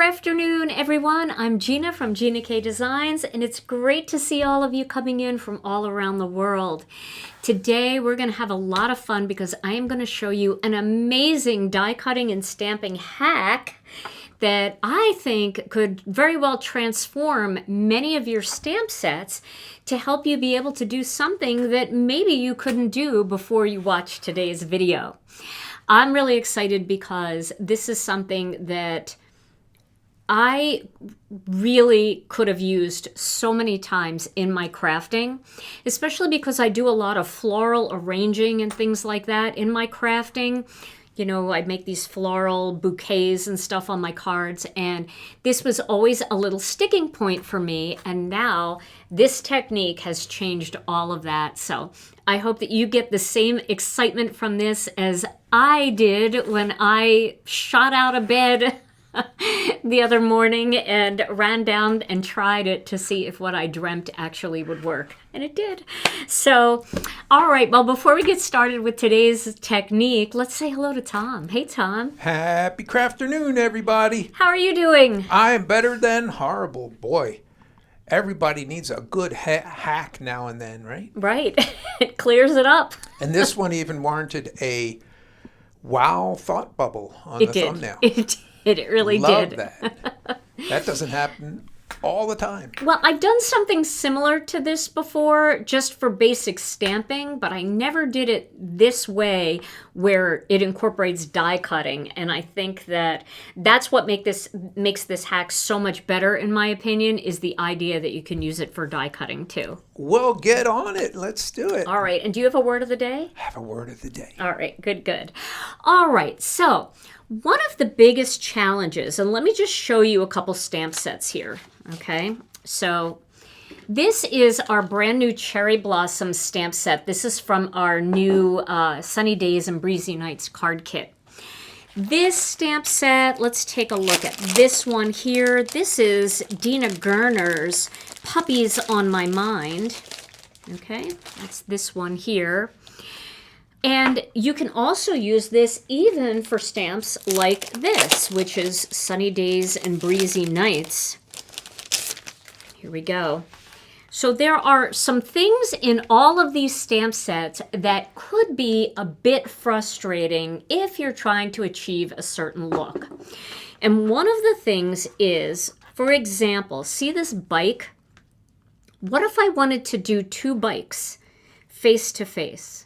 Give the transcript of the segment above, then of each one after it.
Crafternoon, everyone. I'm Gina from Gina K Designs, and it's great to see all of you coming in from all around the world. Today, we're going to have a lot of fun because I am going to show you an amazing die cutting and stamping hack that I think could very well transform many of your stamp sets to help you be able to do something that maybe you couldn't do before you watched today's video. I'm really excited because this is something that I really could have used so many times in my crafting, especially because I do a lot of floral arranging and things like that in my crafting. You know, I make these floral bouquets and stuff on my cards, and this was always a little sticking point for me, and now this technique has changed all of that. So I hope that you get the same excitement from this as I did when I shot out of bed the other morning and ran down and tried it to see if what I dreamt actually would work. And it did. So, all right, well, before we get started with today's technique, let's say hello to Tom. Hey, Tom. Happy Crafternoon, everybody. How are you doing? I am better than horrible. Boy, everybody needs a good hack now and then, right? Right. It clears it up. And this one even warranted a wow thought bubble on the thumbnail. It really Love did. that. That doesn't happen all the time. Well, I've done something similar to this before, just for basic stamping, but I never did it this way where it incorporates die cutting. And I think that that's what makes this hack so much better, in my opinion, is the idea that you can use it for die cutting too. Well, get on it. Let's do it. All right. And do you have a word of the day? I have a word of the day. All right. Good. All right. So one of the biggest challenges, and let me just show you a couple stamp sets here, okay? So this is our brand new Cherry Blossom stamp set. This is from our new Sunny Days and Breezy Nights card kit. This stamp set, let's take a look at this one here. This is Dina Gerner's Puppies on My Mind, okay? That's this one here. And you can also use this even for stamps like this, which is Sunny Days and Breezy Nights. Here we go. So there are some things in all of these stamp sets that could be a bit frustrating if you're trying to achieve a certain look. And one of the things is, for example, see this bike? What if I wanted to do two bikes face to face?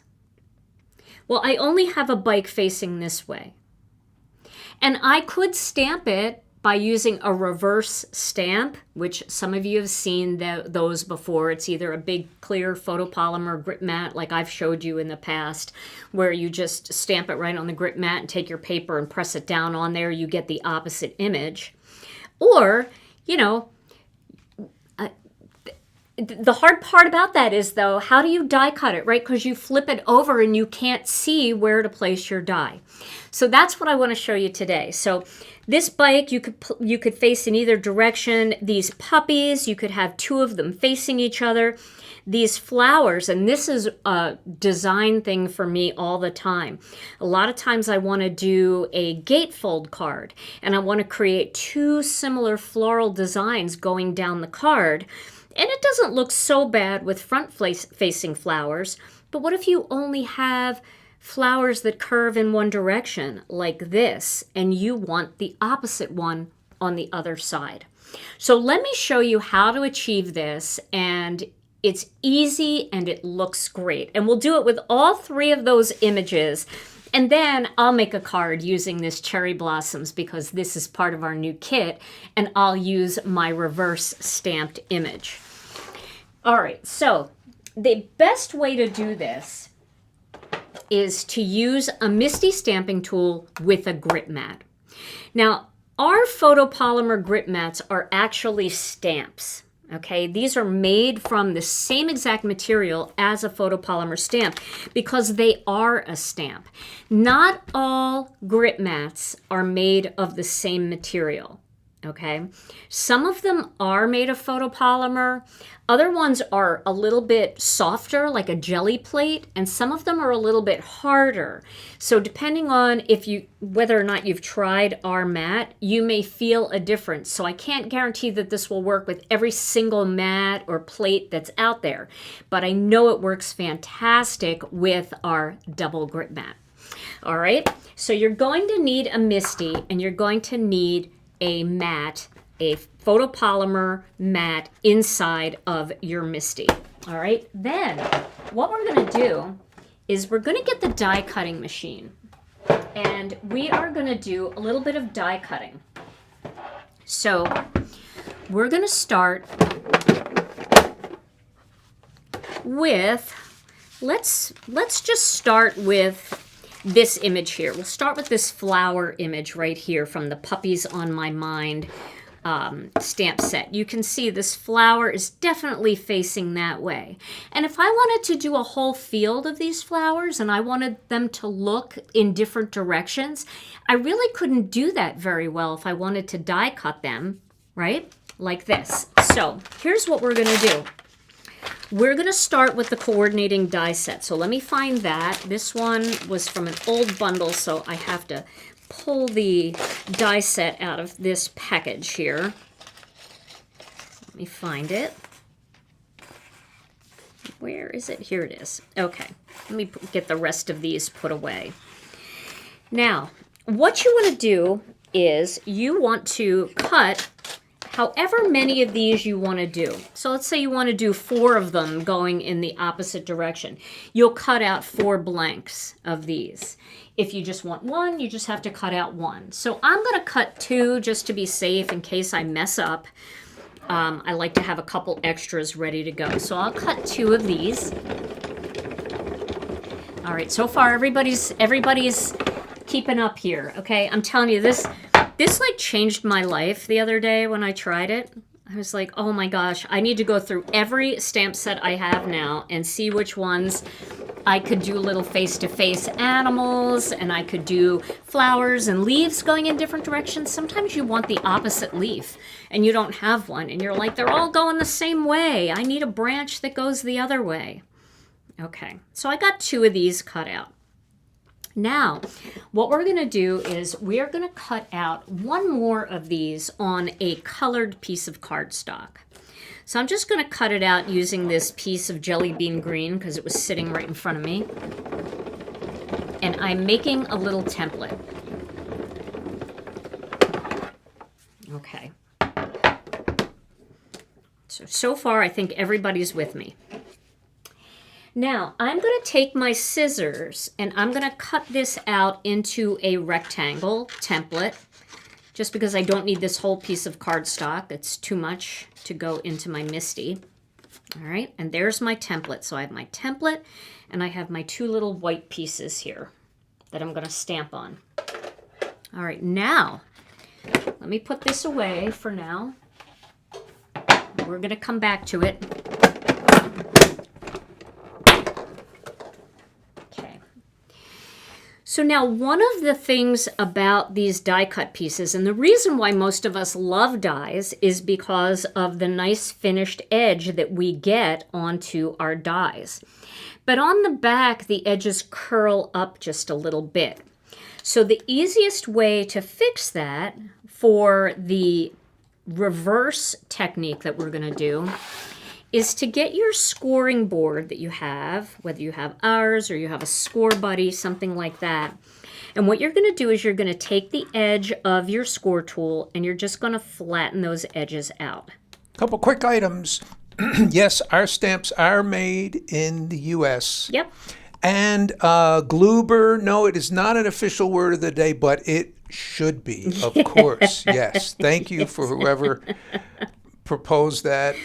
Well, I only have a bike facing this way. And I could stamp it by using a reverse stamp, which some of you have seen those before. It's either a big clear photopolymer grip mat, like I've showed you in the past, where you just stamp it right on the grip mat and take your paper and press it down on there. You get the opposite image. Or, you know, the hard part about that is, though, how do you die cut it, right? Because you flip it over and you can't see where to place your die. So that's what I want to show you today. So this bike, you could face in either direction. These puppies, you could have two of them facing each other. These flowers, and this is a design thing for me all the time. A lot of times I want to do a gatefold card, and I want to create two similar floral designs going down the card. And it doesn't look so bad with front-facing flowers, but what if you only have flowers that curve in one direction, like this, and you want the opposite one on the other side? So let me show you how to achieve this, and it's easy and it looks great. And we'll do it with all three of those images, and then I'll make a card using this Cherry Blossoms because this is part of our new kit, and I'll use my reverse stamped image. All right, so the best way to do this is to use a MISTI stamping tool with a grip mat. Now, our photopolymer grip mats are actually stamps. Okay, these are made from the same exact material as a photopolymer stamp because they are a stamp. Not all grip mats are made of the same material. Okay, some of them are made of photopolymer. Other ones are a little bit softer, like a jelly plate, and some of them are a little bit harder. So depending on whether or not you've tried our mat, you may feel a difference. So I can't guarantee that this will work with every single mat or plate that's out there, but I know it works fantastic with our double grip mat. All right, so you're going to need a MISTI, and you're going to need a mat, a photopolymer mat inside of your MISTI. All right, then what we're going to do is we're going to get the die cutting machine, and we are going to do a little bit of die cutting. So we're going to start with, let's just start with this image here. We'll start with this flower image right here from the Puppies on My Mind stamp set. You can see this flower is definitely facing that way. And if I wanted to do a whole field of these flowers and I wanted them to look in different directions, I really couldn't do that very well if I wanted to die cut them, right? Like this. So here's what we're going to do. We're going to start with the coordinating die set. So let me find that. This one was from an old bundle, so I have to pull the die set out of this package here. Let me find it. Where is it? Here it is. Okay, let me get the rest of these put away. Now, what you want to do is you want to cut however many of these you want to do. So let's say you want to do 4 of them going in the opposite direction. You'll cut out 4 blanks of these. If you just want 1, you just have to cut out 1. So I'm going to cut 2 just to be safe in case I mess up. I like to have a couple extras ready to go. So I'll cut 2 of these. All right, so far everybody's keeping up here, okay? I'm telling you, this like changed my life the other day when I tried it. I was like, oh my gosh, I need to go through every stamp set I have now and see which ones I could do little face-to-face animals, and I could do flowers and leaves going in different directions. Sometimes you want the opposite leaf and you don't have one, and you're like, they're all going the same way. I need a branch that goes the other way. Okay, so I got 2 of these cut out. Now, what we're going to do is we're going to cut out 1 more of these on a colored piece of cardstock. So I'm just going to cut it out using this piece of jelly bean green because it was sitting right in front of me. And I'm making a little template. Okay. So far I think everybody's with me. Now, I'm going to take my scissors and I'm going to cut this out into a rectangle template, just because I don't need this whole piece of cardstock. It's too much to go into my MISTI. All right, and there's my template. So I have my template and I have my 2 little white pieces here that I'm going to stamp on. All right, now, let me put this away for now. We're going to come back to it. So now one of the things about these die cut pieces, and the reason why most of us love dies, is because of the nice finished edge that we get onto our dies. But on the back, the edges curl up just a little bit. So the easiest way to fix that for the reverse technique that we're going to do is to get your scoring board that you have, whether you have ours or you have a Score Buddy, something like that. And what you're going to do is you're going to take the edge of your score tool and you're just going to flatten those edges out. Couple quick items. Yes, our stamps are made in the U.S. Yep. And Gloober, no, it is not an official word of the day, but it should be, of course. Yes. Thank you for whoever proposed that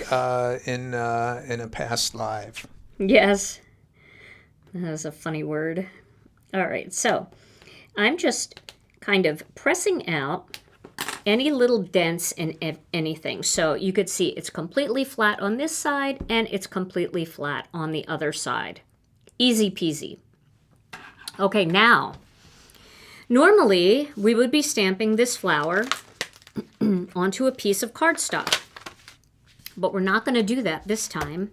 in a past live. Yes. That was a funny word. All right, so I'm just kind of pressing out any little dents in anything. So you could see it's completely flat on this side and it's completely flat on the other side. Easy peasy. Okay, now, normally we would be stamping this flower onto a piece of cardstock. But we're not going to do that this time.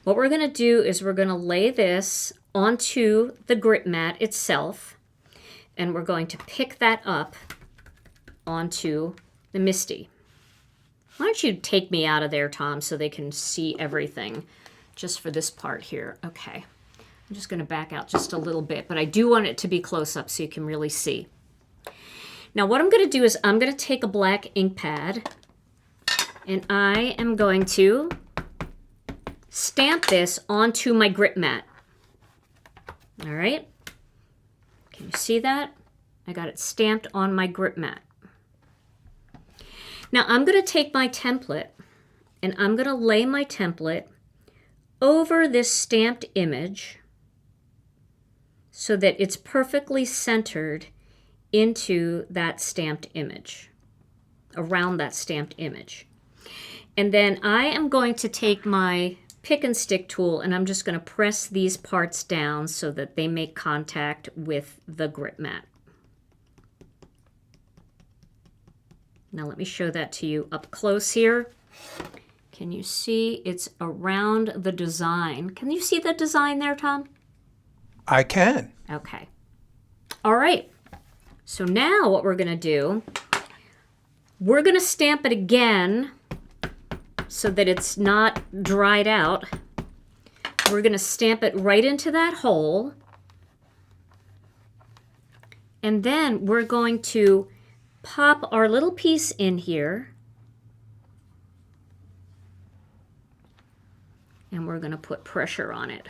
What we're going to do is we're going to lay this onto the grip mat itself, and we're going to pick that up onto the Misty. Why don't you take me out of there, Tom, so they can see everything just for this part here. Okay. I'm just going to back out just a little bit, but I do want it to be close up so you can really see. Now what I'm going to do is I'm going to take a black ink pad, and I am going to stamp this onto my grip mat. All right. Can you see that? I got it stamped on my grip mat. Now I'm going to take my template, and I'm going to lay my template over this stamped image so that it's perfectly centered into that stamped image, around that stamped image. And then I am going to take my pick and stick tool, and I'm just going to press these parts down so that they make contact with the grip mat. Now let me show that to you up close here. Can you see it's around the design? Can you see the design there, Tom? I can. Okay. All right. So now what we're going to do, we're going to stamp it again so that it's not dried out. We're going to stamp it right into that hole. And then we're going to pop our little piece in here. And we're going to put pressure on it.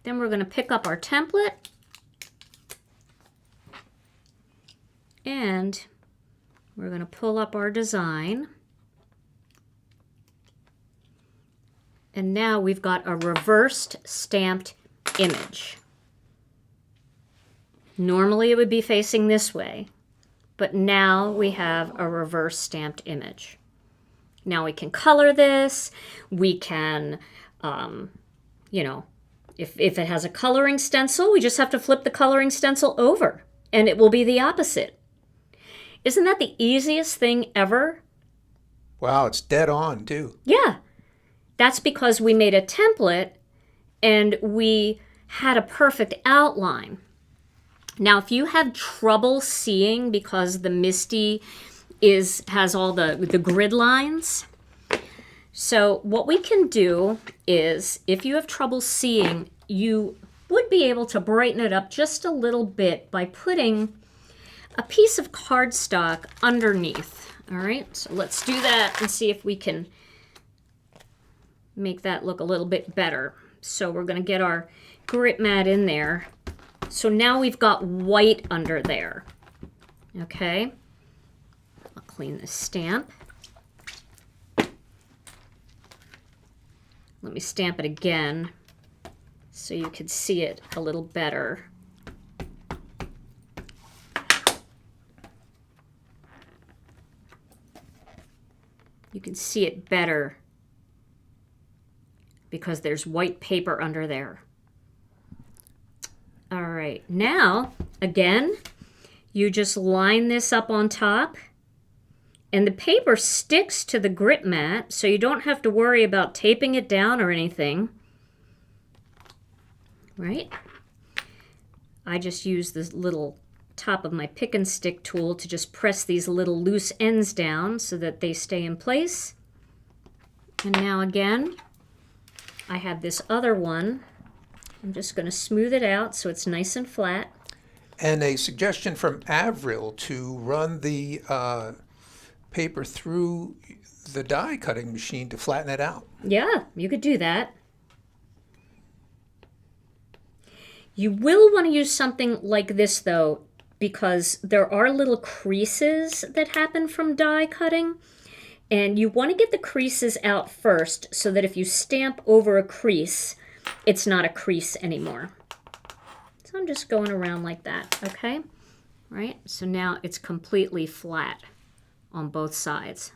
Then we're going to pick up our template and we're going to pull up our design. And now we've got a reversed stamped image. Normally it would be facing this way, but now we have a reverse stamped image. Now we can color this. We can, you know, if it has a coloring stencil, we just have to flip the coloring stencil over and it will be the opposite. Isn't that the easiest thing ever? Wow, it's dead on too. Yeah. That's because we made a template and we had a perfect outline. Now, if you have trouble seeing because the Misty has all the grid lines, so what we can do is, if you have trouble seeing, you would be able to brighten it up just a little bit by putting a piece of cardstock underneath. All right, so let's do that and see if we can make that look a little bit better. So we're going to get our grip mat in there. So now we've got white under there. Okay, I'll clean the stamp. Let me stamp it again so you could see it a little better. You can see it better because there's white paper under there. All right, now, again, you just line this up on top. And the paper sticks to the grip mat, so you don't have to worry about taping it down or anything. Right? I just use this little top of my pick and stick tool to just press these little loose ends down so that they stay in place. And now again, I have this other one. I'm just going to smooth it out so it's nice and flat. And a suggestion from Avril to run the paper through the die cutting machine to flatten it out. Yeah, you could do that. You will want to use something like this though, because there are little creases that happen from die cutting, and you want to get the creases out first so that if you stamp over a crease, it's not a crease anymore. So I'm just going around like that, okay? Right, so now it's completely flat on both sides.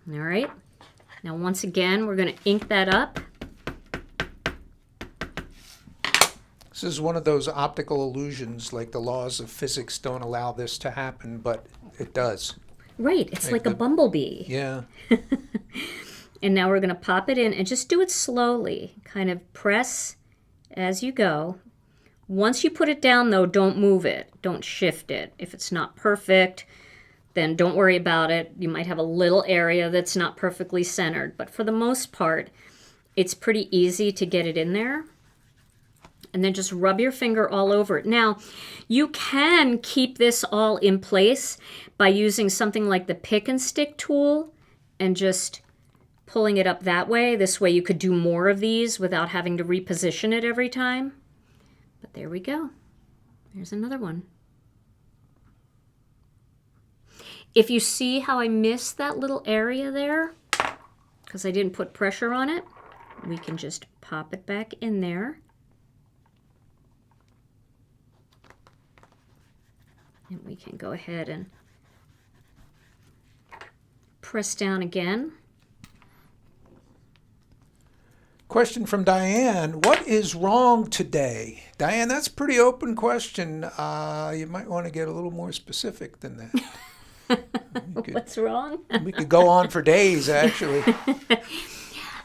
All right, now once again, we're going to ink that up. This This is one of those optical illusions, like the laws of physics don't allow this to happen, but it does. Right, it's like a bumblebee. Yeah. And now we're going to pop it in and just do it slowly. Kind of press as you go. Once you put it down, though, don't move it. Don't shift it. If it's not perfect, then don't worry about it. You might have a little area that's not perfectly centered. But for the most part, it's pretty easy to get it in there. And then just rub your finger all over it. Now, you can keep this all in place by using something like the pick and stick tool and just pulling it up that way. This way you could do more of these without having to reposition it every time. But there we go. There's another one. If you see how I missed that little area there, because I didn't put pressure on it, we can just pop it back in there. And we can go ahead and press down again. Question from Diane. What is wrong today? Diane, that's a pretty open question. You might want to get a little more specific than that. What's wrong? We could go on for days, actually.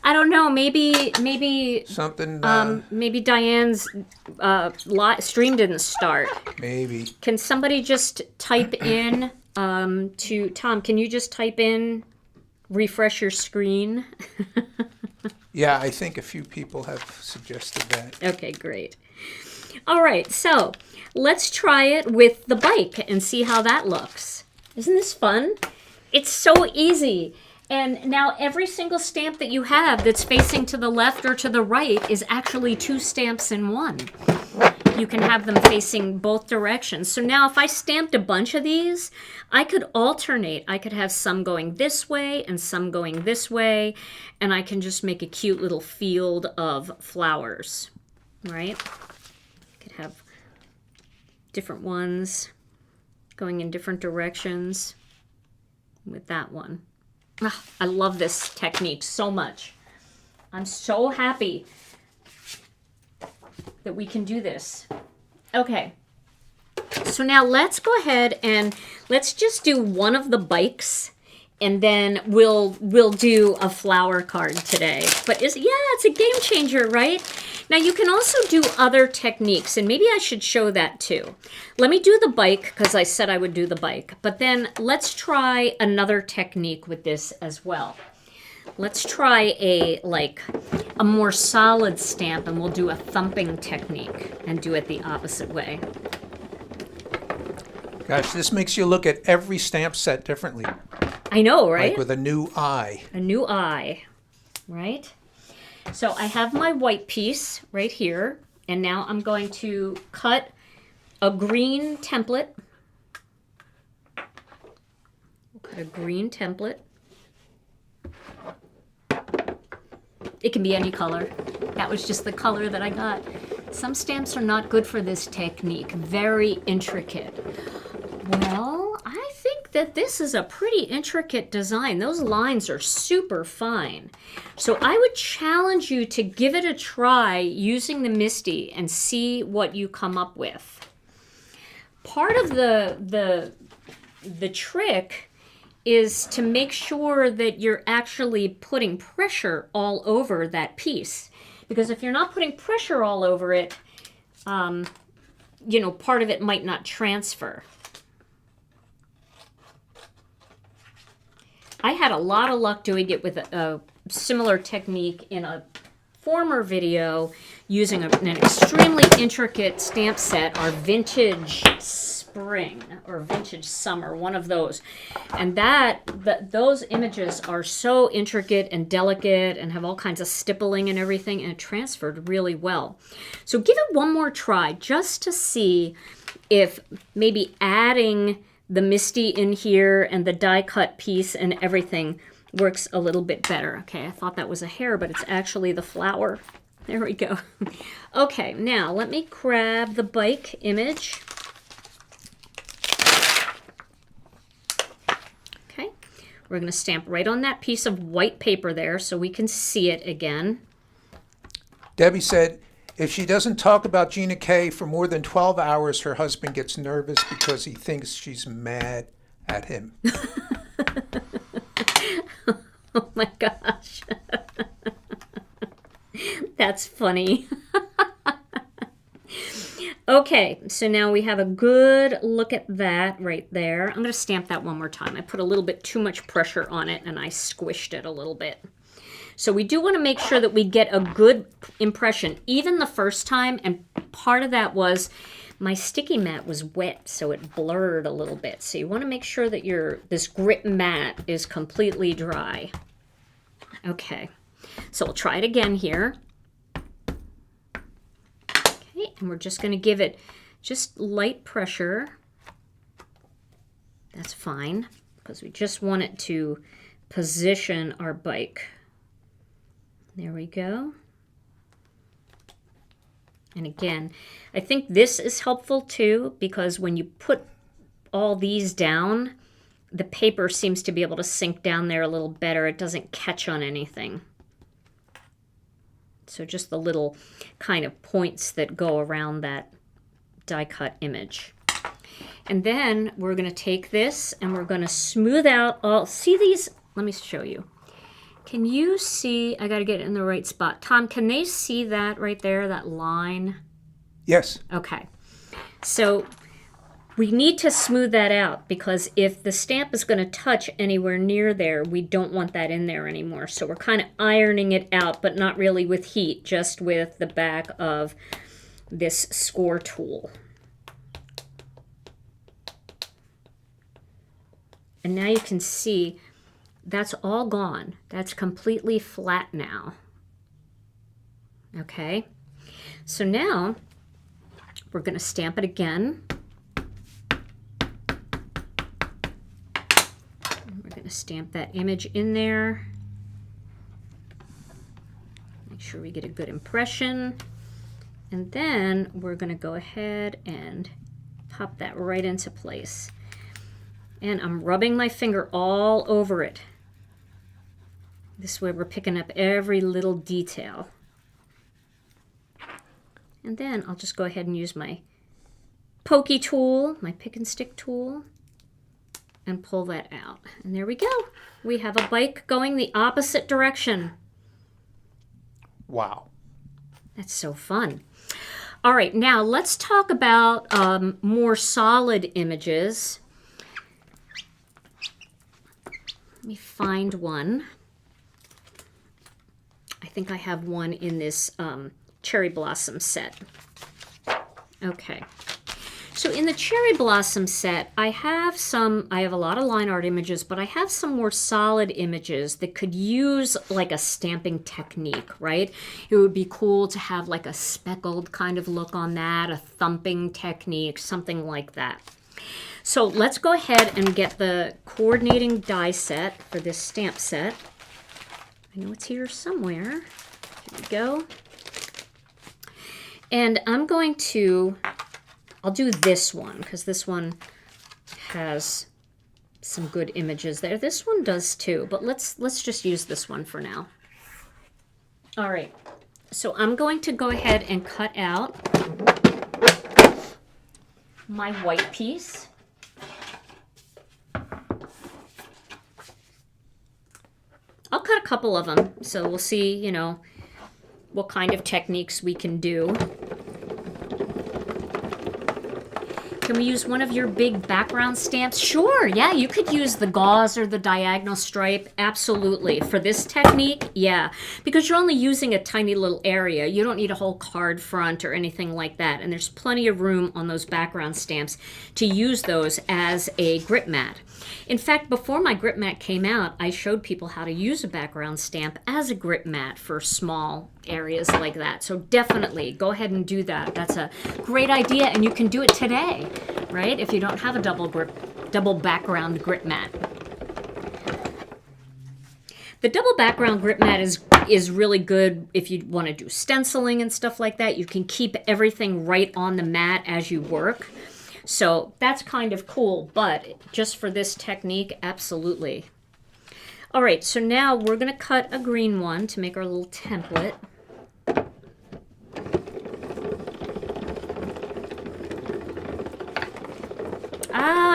I don't know. Maybe something. Maybe Diane's stream didn't start. Maybe. Can somebody just type in to Tom? Can you just type in refresh your screen? Yeah, I think a few people have suggested that. Okay, great. All right, so let's try it with the bike and see how that looks. Isn't this fun? It's so easy. And now every single stamp that you have that's facing to the left or to the right is actually two stamps in one. You can have them facing both directions. So now if I stamped a bunch of these, I could alternate. I could have some going this way and some going this way, and I can just make a cute little field of flowers, right? I could have different ones going in different directions with that one. Ah, I love this technique so much. I'm so happy that we can do this. Okay, so now let's go ahead and let's just do one of the bikes, and then we'll do a flower card today. But it's a game changer, right? Now you can also do other techniques, and maybe I should show that too. Let me do the bike because I said I would do the bike, but then let's try another technique with this as well. Let's try a more solid stamp, and we'll do a thumping technique and do it the opposite way. Gosh, this makes you look at every stamp set differently. I know, right? Like with a new eye. A new eye, right? So I have my white piece right here, and now I'm going to cut a green template. We'll cut a green template. It can be any color. That was just the color that I got. Some stamps are not good for this technique. Very intricate. Well, I think that this is a pretty intricate design. Those lines are super fine. So I would challenge you to give it a try using the MISTI and see what you come up with. Part of the trick is to make sure that you're actually putting pressure all over that piece. Because if you're not putting pressure all over it, part of it might not transfer. I had a lot of luck doing it with a similar technique in a former video using an extremely intricate stamp set, our vintage spring or vintage summer, one of those. And those images are so intricate and delicate and have all kinds of stippling and everything, and it transferred really well. So give it one more try just to see if maybe adding the MISTI in here and the die cut piece and everything works a little bit better. Okay, I thought that was a hair, but it's actually the flower. There we go. Okay, now let me grab the bike image. Okay, we're going to stamp right on that piece of white paper there so we can see it again. Debbie said, If she doesn't talk about Gina K for more than 12 hours, her husband gets nervous because he thinks she's mad at him. Oh my gosh. That's funny. Okay, so now we have a good look at that right there. I'm going to stamp that one more time. I put a little bit too much pressure on it and I squished it a little bit. So we do want to make sure that we get a good impression, even the first time, and part of that was my sticky mat was wet, so it blurred a little bit. So you want to make sure that this grit mat is completely dry. Okay, so we'll try it again here. Okay, and we're just going to give it just light pressure. That's fine, because we just want it to position our bike. There we go. And again, I think this is helpful too, because when you put all these down, the paper seems to be able to sink down there a little better. It doesn't catch on anything. So just the little kind of points that go around that die cut image. And then we're going to take this and we're going to smooth out all, see these? Let me show you. Can you see, I got to get it in the right spot. Tom, can they see that right there, that line? Yes. Okay. So we need to smooth that out because if the stamp is going to touch anywhere near there, we don't want that in there anymore. So we're kind of ironing it out, but not really with heat, just with the back of this score tool. And now you can see that's all gone. That's completely flat now. Okay, so now we're going to stamp it again. We're going to stamp that image in there. Make sure we get a good impression. And then we're going to go ahead and pop that right into place. And I'm rubbing my finger all over it. This way we're picking up every little detail. And then I'll just go ahead and use my pokey tool, my pick and stick tool, and pull that out. And there we go. We have a bike going the opposite direction. Wow. That's so fun. All right, now let's talk about more solid images. Let me find one. I think I have one in this cherry blossom set. Okay. So in the cherry blossom set, I have a lot of line art images, but I have some more solid images that could use like a stamping technique, right? It would be cool to have like a speckled kind of look on that, a thumping technique, something like that. So let's go ahead and get the coordinating die set for this stamp set. I know it's here somewhere. Here we go. And I'll do this one because this one has some good images there. This one does too, but let's just use this one for now. All right, so I'm going to go ahead and cut out my white piece. I'll cut a couple of them, so we'll see, you know, what kind of techniques we can do. Can we use one of your big background stamps? Sure, yeah, you could use the gauze or the diagonal stripe. Absolutely. For this technique, yeah. Because you're only using a tiny little area. You don't need a whole card front or anything like that. And there's plenty of room on those background stamps to use those as a grip mat. In fact, before my grip mat came out, I showed people how to use a background stamp as a grip mat for small areas like that. So definitely go ahead and do that. That's a great idea, and you can do it today, right? If you don't have a double background grip mat. The double background grip mat is really good if you want to do stenciling and stuff like that. You can keep everything right on the mat as you work. So that's kind of cool, but just for this technique, absolutely. All right, so now we're going to cut a green one to make our little template.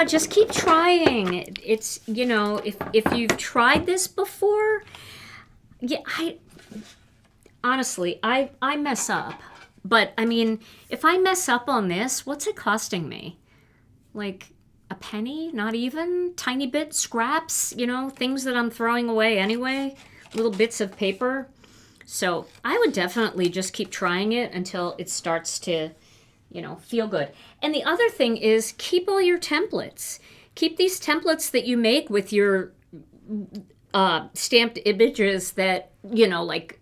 Yeah, just keep trying. It's, you know, if you've tried this before, yeah, honestly, I mess up. But I mean, if I mess up on this, what's it costing me? Like a penny? Not even? Tiny bit scraps, you know, things that I'm throwing away anyway, little bits of paper. So I would definitely just keep trying it until it starts to, you know, feel good. And the other thing is keep all your templates. Keep these templates that you make with your stamped images that, you know, like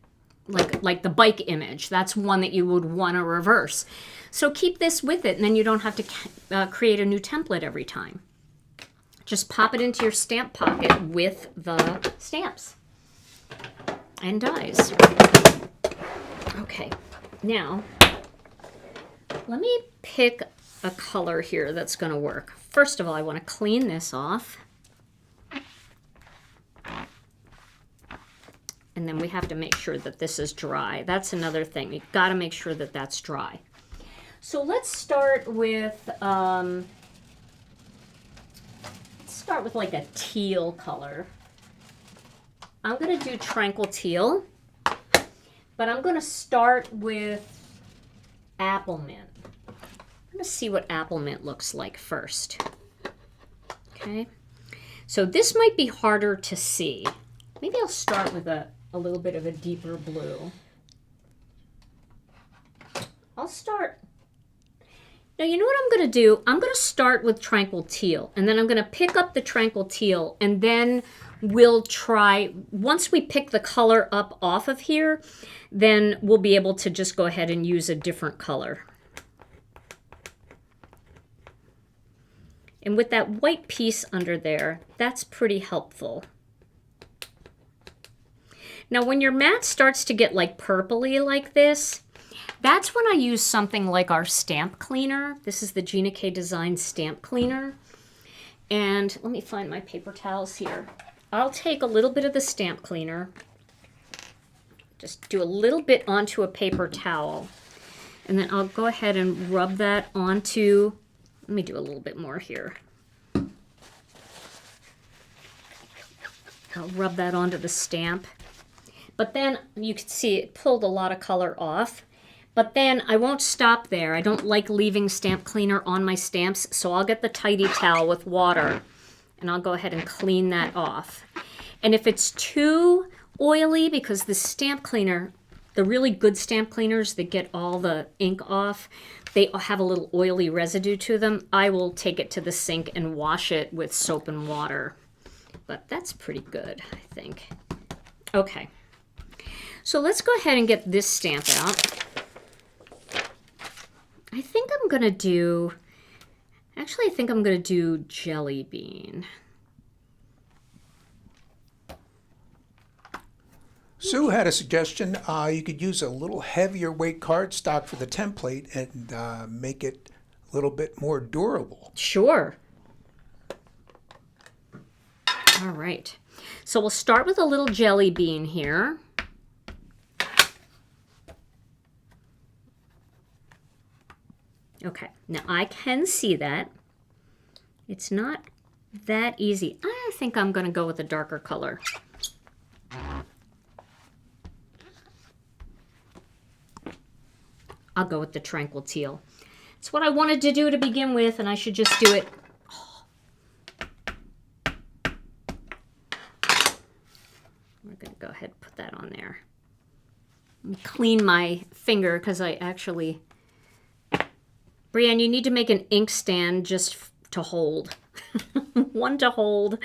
the bike image. That's one that you would want to reverse. So keep this with it, and then you don't have to create a new template every time. Just pop it into your stamp pocket with the stamps and dies. Okay, now let me pick a color here that's going to work. First of all, I want to clean this off. And then we have to make sure that this is dry. That's another thing. You've got to make sure that that's dry. So let's start with like a teal color. I'm going to do tranquil teal, but I'm going to start with apple mint. I'm going to see what apple mint looks like first. Okay. So this might be harder to see. Maybe I'll start with a little bit of a deeper blue. I'll start. Now, you know what I'm going to do? I'm going to start with tranquil teal, and then I'm going to pick up the tranquil teal, and then we'll try, once we pick the color up off of here, then we'll be able to just go ahead and use a different color. And with that white piece under there, that's pretty helpful. Now, when your mat starts to get like purpley like this, that's when I use something like our stamp cleaner. This is the Gina K Design stamp cleaner. And let me find my paper towels here. I'll take a little bit of the stamp cleaner, just do a little bit onto a paper towel, and then I'll go ahead and rub that onto, let me do a little bit more here. I'll rub that onto the stamp. But then you can see it pulled a lot of color off. But then I won't stop there. I don't like leaving stamp cleaner on my stamps, so I'll get the tidy towel with water and I'll go ahead and clean that off. And if it's too oily, because the stamp cleaner, the really good stamp cleaners that get all the ink off, they have a little oily residue to them, I will take it to the sink and wash it with soap and water. But that's pretty good, I think. Okay. So let's go ahead and get this stamp out. I think I'm going to do, actually I think I'm going to do jelly bean. Sue had a suggestion. You could use a little heavier weight cardstock for the template and make it a little bit more durable. Sure. All right. So we'll start with a little jelly bean here. Okay, now I can see that. It's not that easy. I think I'm going to go with a darker color. I'll go with the tranquil teal. It's what I wanted to do to begin with, and I should just do it. Oh. We're going to go ahead and put that on there. Let me clean my finger because I actually... Brienne, you need to make an inkstand just to hold. One to hold.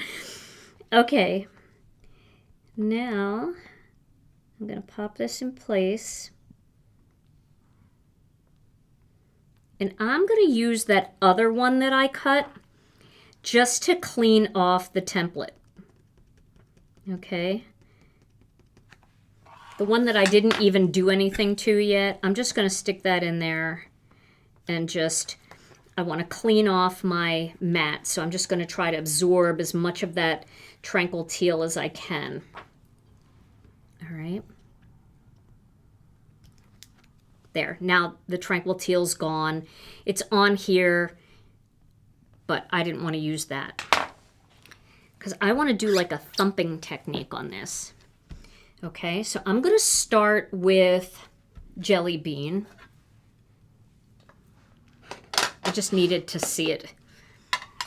Okay. Now, I'm going to pop this in place. And I'm going to use that other one that I cut just to clean off the template. Okay. The one that I didn't even do anything to yet, I'm just going to stick that in there. And just, I want to clean off my mat. So I'm just going to try to absorb as much of that tranquil teal as I can. All right. There. Now the tranquil teal's gone. It's on here. but I didn't want to use that because I want to do like a thumping technique on this. Okay, so I'm going to start with jelly bean. I just needed to see it.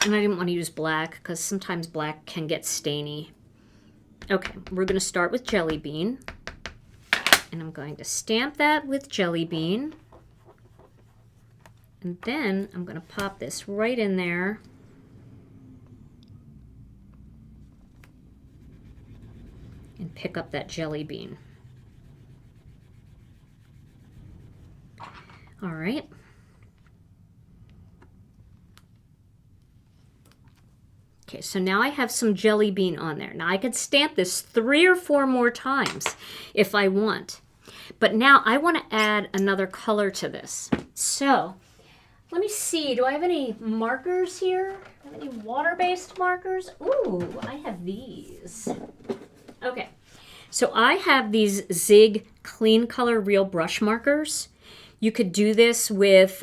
And I didn't want to use black because sometimes black can get stainy. Okay, we're going to start with jelly bean. And I'm going to stamp that with jelly bean. And then I'm going to pop this right in there. And pick up that jelly bean. All right. Okay, so now I have some jelly bean on there. Now I could stamp this 3 or 4 more times if I want. But now I want to add another color to this. So let me see, do I have any markers here? Have any water-based markers? Ooh, I have these. Okay, so I have these Zig Clean Color Real Brush Markers. You could do this with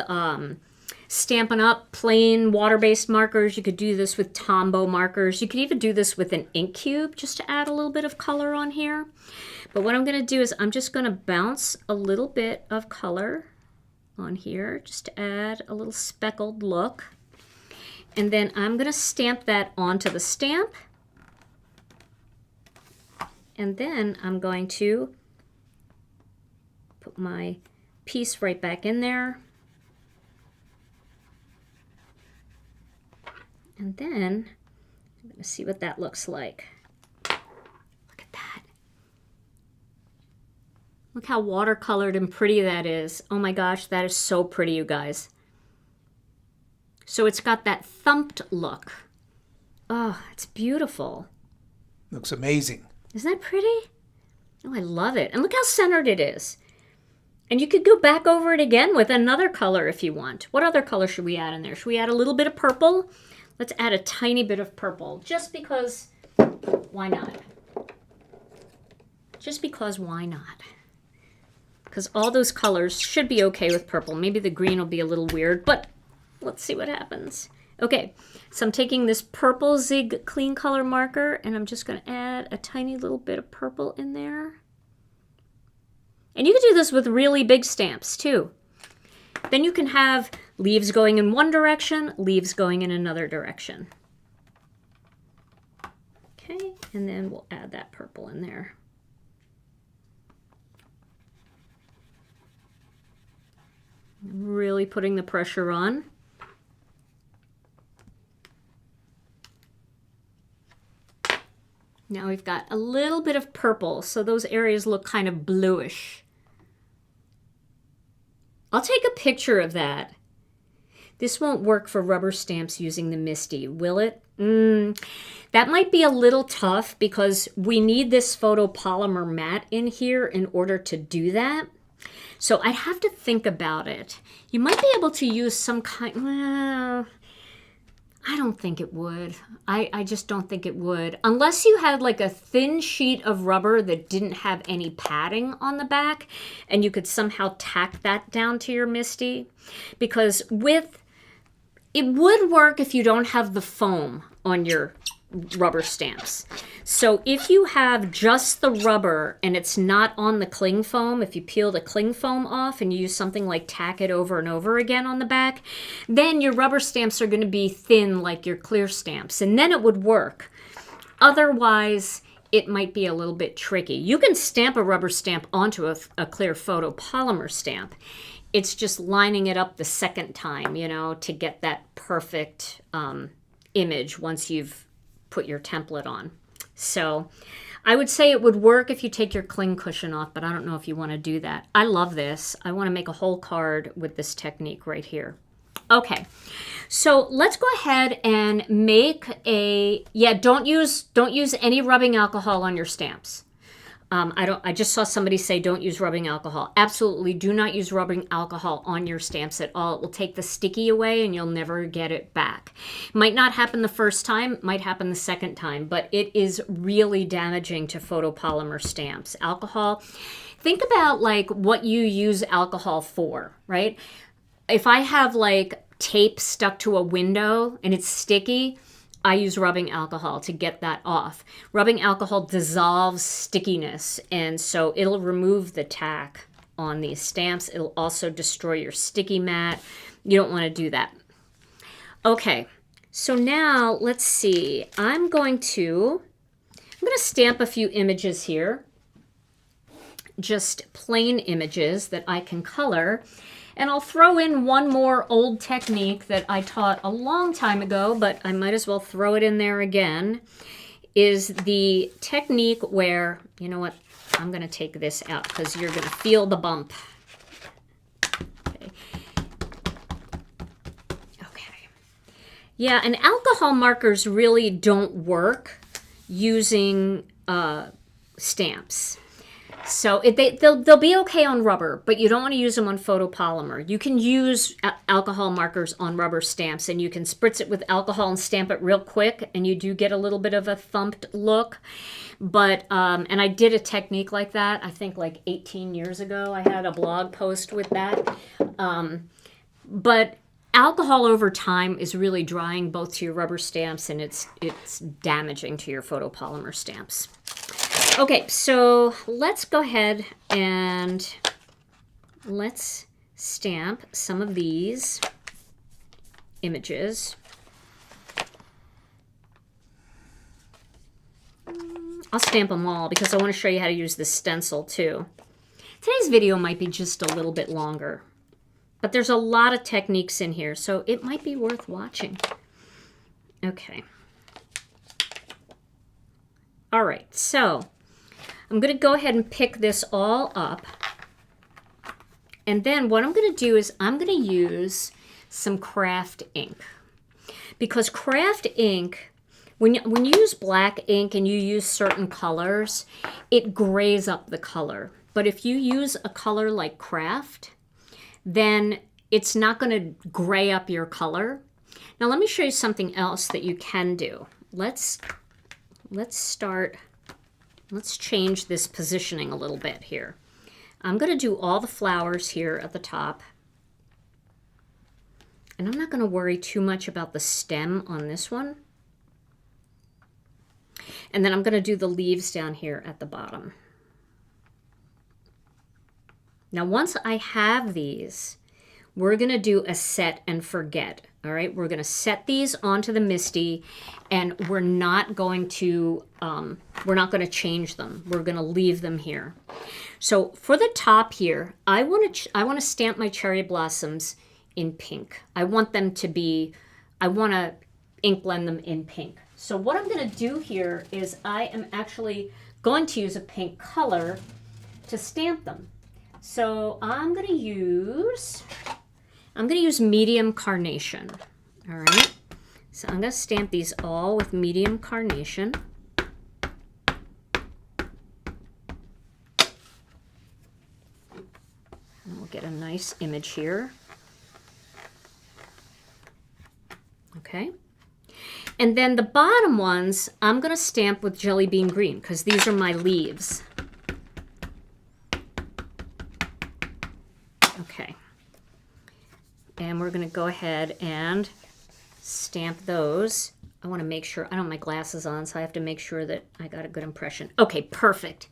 Stampin' Up! Plain water-based markers. You could do this with Tombow markers. You could even do this with an ink cube just to add a little bit of color on here. But what I'm going to do is I'm just going to bounce a little bit of color on here just to add a little speckled look. And then I'm going to stamp that onto the stamp. And then I'm going to put my piece right back in there. And then I'm going to see what that looks like. Look at that. Look how watercolored and pretty that is. Oh my gosh, that is so pretty, you guys. So it's got that thumped look. Oh, it's beautiful. Looks amazing. Isn't that pretty? Oh, I love it. And look how centered it is. And you could go back over it again with another color if you want. What other color should we add in there? Should we add a little bit of purple? Let's add a tiny bit of purple, just because, why not? Just because, why not? Because all those colors should be okay with purple. Maybe the green will be a little weird, but let's see what happens. Okay, so I'm taking this purple Zig Clean Color marker, and I'm just going to add a tiny little bit of purple in there. And you can do this with really big stamps, too. Then you can have leaves going in one direction, leaves going in another direction. Okay, and then we'll add that purple in there. Really putting the pressure on. Now we've got a little bit of purple, so those areas look kind of bluish. I'll take a picture of that. This won't work for rubber stamps using the Misty, will it? That might be a little tough because we need this photopolymer mat in here in order to do that. So I'd have to think about it. You might be able to use some kind, well, I don't think it would. I just don't think it would. Unless you had like a thin sheet of rubber that didn't have any padding on the back and you could somehow tack that down to your Misty. Because it would work if you don't have the foam on your rubber stamps. So if you have just the rubber and it's not on the cling foam, if you peel the cling foam off and you use something like tack it over and over again on the back, then your rubber stamps are going to be thin like your clear stamps, and then it would work. Otherwise, it might be a little bit tricky. You can stamp a rubber stamp onto a clear photopolymer stamp. It's just lining it up the second time, you know, to get that perfect image once you've put your template on. So I would say it would work if you take your cling cushion off, but I don't know if you want to do that. I love this. I want to make a whole card with this technique right here. Okay, so let's go ahead and make don't use any rubbing alcohol on your stamps. I just saw somebody say don't use rubbing alcohol. Absolutely do not use rubbing alcohol on your stamps at all. It will take the sticky away and you'll never get it back. Might not happen the first time, might happen the second time, but it is really damaging to photopolymer stamps. Alcohol, think about like what you use alcohol for, right? If I have like tape stuck to a window and it's sticky, I use rubbing alcohol to get that off. Rubbing alcohol dissolves stickiness, and so it'll remove the tack on these stamps. It'll also destroy your sticky mat. You don't want to do that. Okay, so now let's see. I'm going to stamp a few images here. Just plain images that I can color. And I'll throw in one more old technique that I taught a long time ago, but I might as well throw it in there again, is the technique where, you know what, I'm going to take this out because you're going to feel the bump. Okay. Okay. Yeah, and alcohol markers really don't work using stamps. So they'll be okay on rubber, but you don't want to use them on photopolymer. You can use alcohol markers on rubber stamps, and you can spritz it with alcohol and stamp it real quick, and you do get a little bit of a thumped look. But, and I did a technique like that, I think like 18 years ago. I had a blog post with that. But alcohol over time is really drying both to your rubber stamps, and it's damaging to your photopolymer stamps. Okay, so let's go ahead and let's stamp some of these images. I'll stamp them all because I want to show you how to use the stencil too. Today's video might be just a little bit longer, but there's a lot of techniques in here, so it might be worth watching. Okay. All right, so I'm going to go ahead and pick this all up. And then what I'm going to do is I'm going to use some craft ink. Because craft ink, when you use black ink and you use certain colors, it grays up the color. But if you use a color like craft, then it's not going to gray up your color. Now let me show you something else that you can do. Let's change this positioning a little bit here. I'm going to do all the flowers here at the top. And I'm not going to worry too much about the stem on this one. And then I'm going to do the leaves down here at the bottom. Now once I have these, we're going to do a set and forget. All right, we're going to set these onto the MISTI, and we're not going to change them. We're going to leave them here. So for the top here, I want to stamp my cherry blossoms in pink. I want to ink blend them in pink. So what I'm going to do here is I am actually going to use a pink color to stamp them. So I'm going to use medium Carnation. All right. So I'm going to stamp these all with medium Carnation. And we'll get a nice image here. Okay. And then the bottom ones, I'm going to stamp with Jelly Bean Green because these are my leaves. Okay. And we're going to go ahead and stamp those. I want to make sure, I don't have my glasses on, so I have to make sure that I got a good impression. Okay, perfect.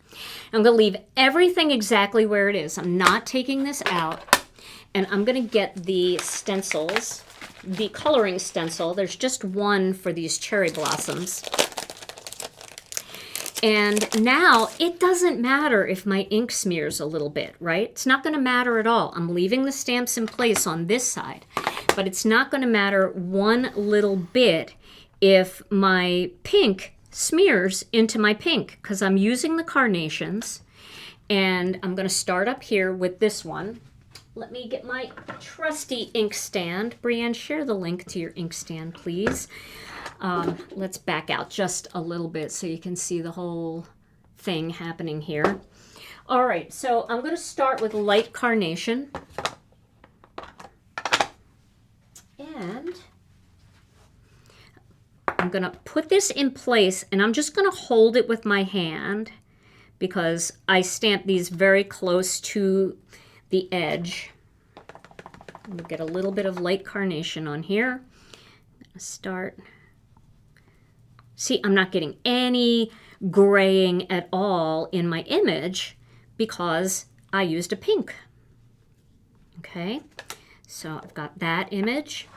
I'm going to leave everything exactly where it is. I'm not taking this out. And I'm going to get the stencils, the coloring stencil. There's just one for these cherry blossoms. And now it doesn't matter if my ink smears a little bit, right? It's not going to matter at all. I'm leaving the stamps in place on this side, but it's not going to matter one little bit if my pink smears into my pink because I'm using the carnations. And I'm going to start up here with this one. Let me get my trusty ink stand. Brienne, share the link to your ink stand, please. Let's back out just a little bit so you can see the whole thing happening here. All right, so I'm going to start with light Carnation. And I'm going to put this in place, and I'm just going to hold it with my hand because I stamped these very close to the edge. We'll get a little bit of light carnation on here. Start. See, I'm not getting any graying at all in my image because I used a pink. Okay, so I've got that image.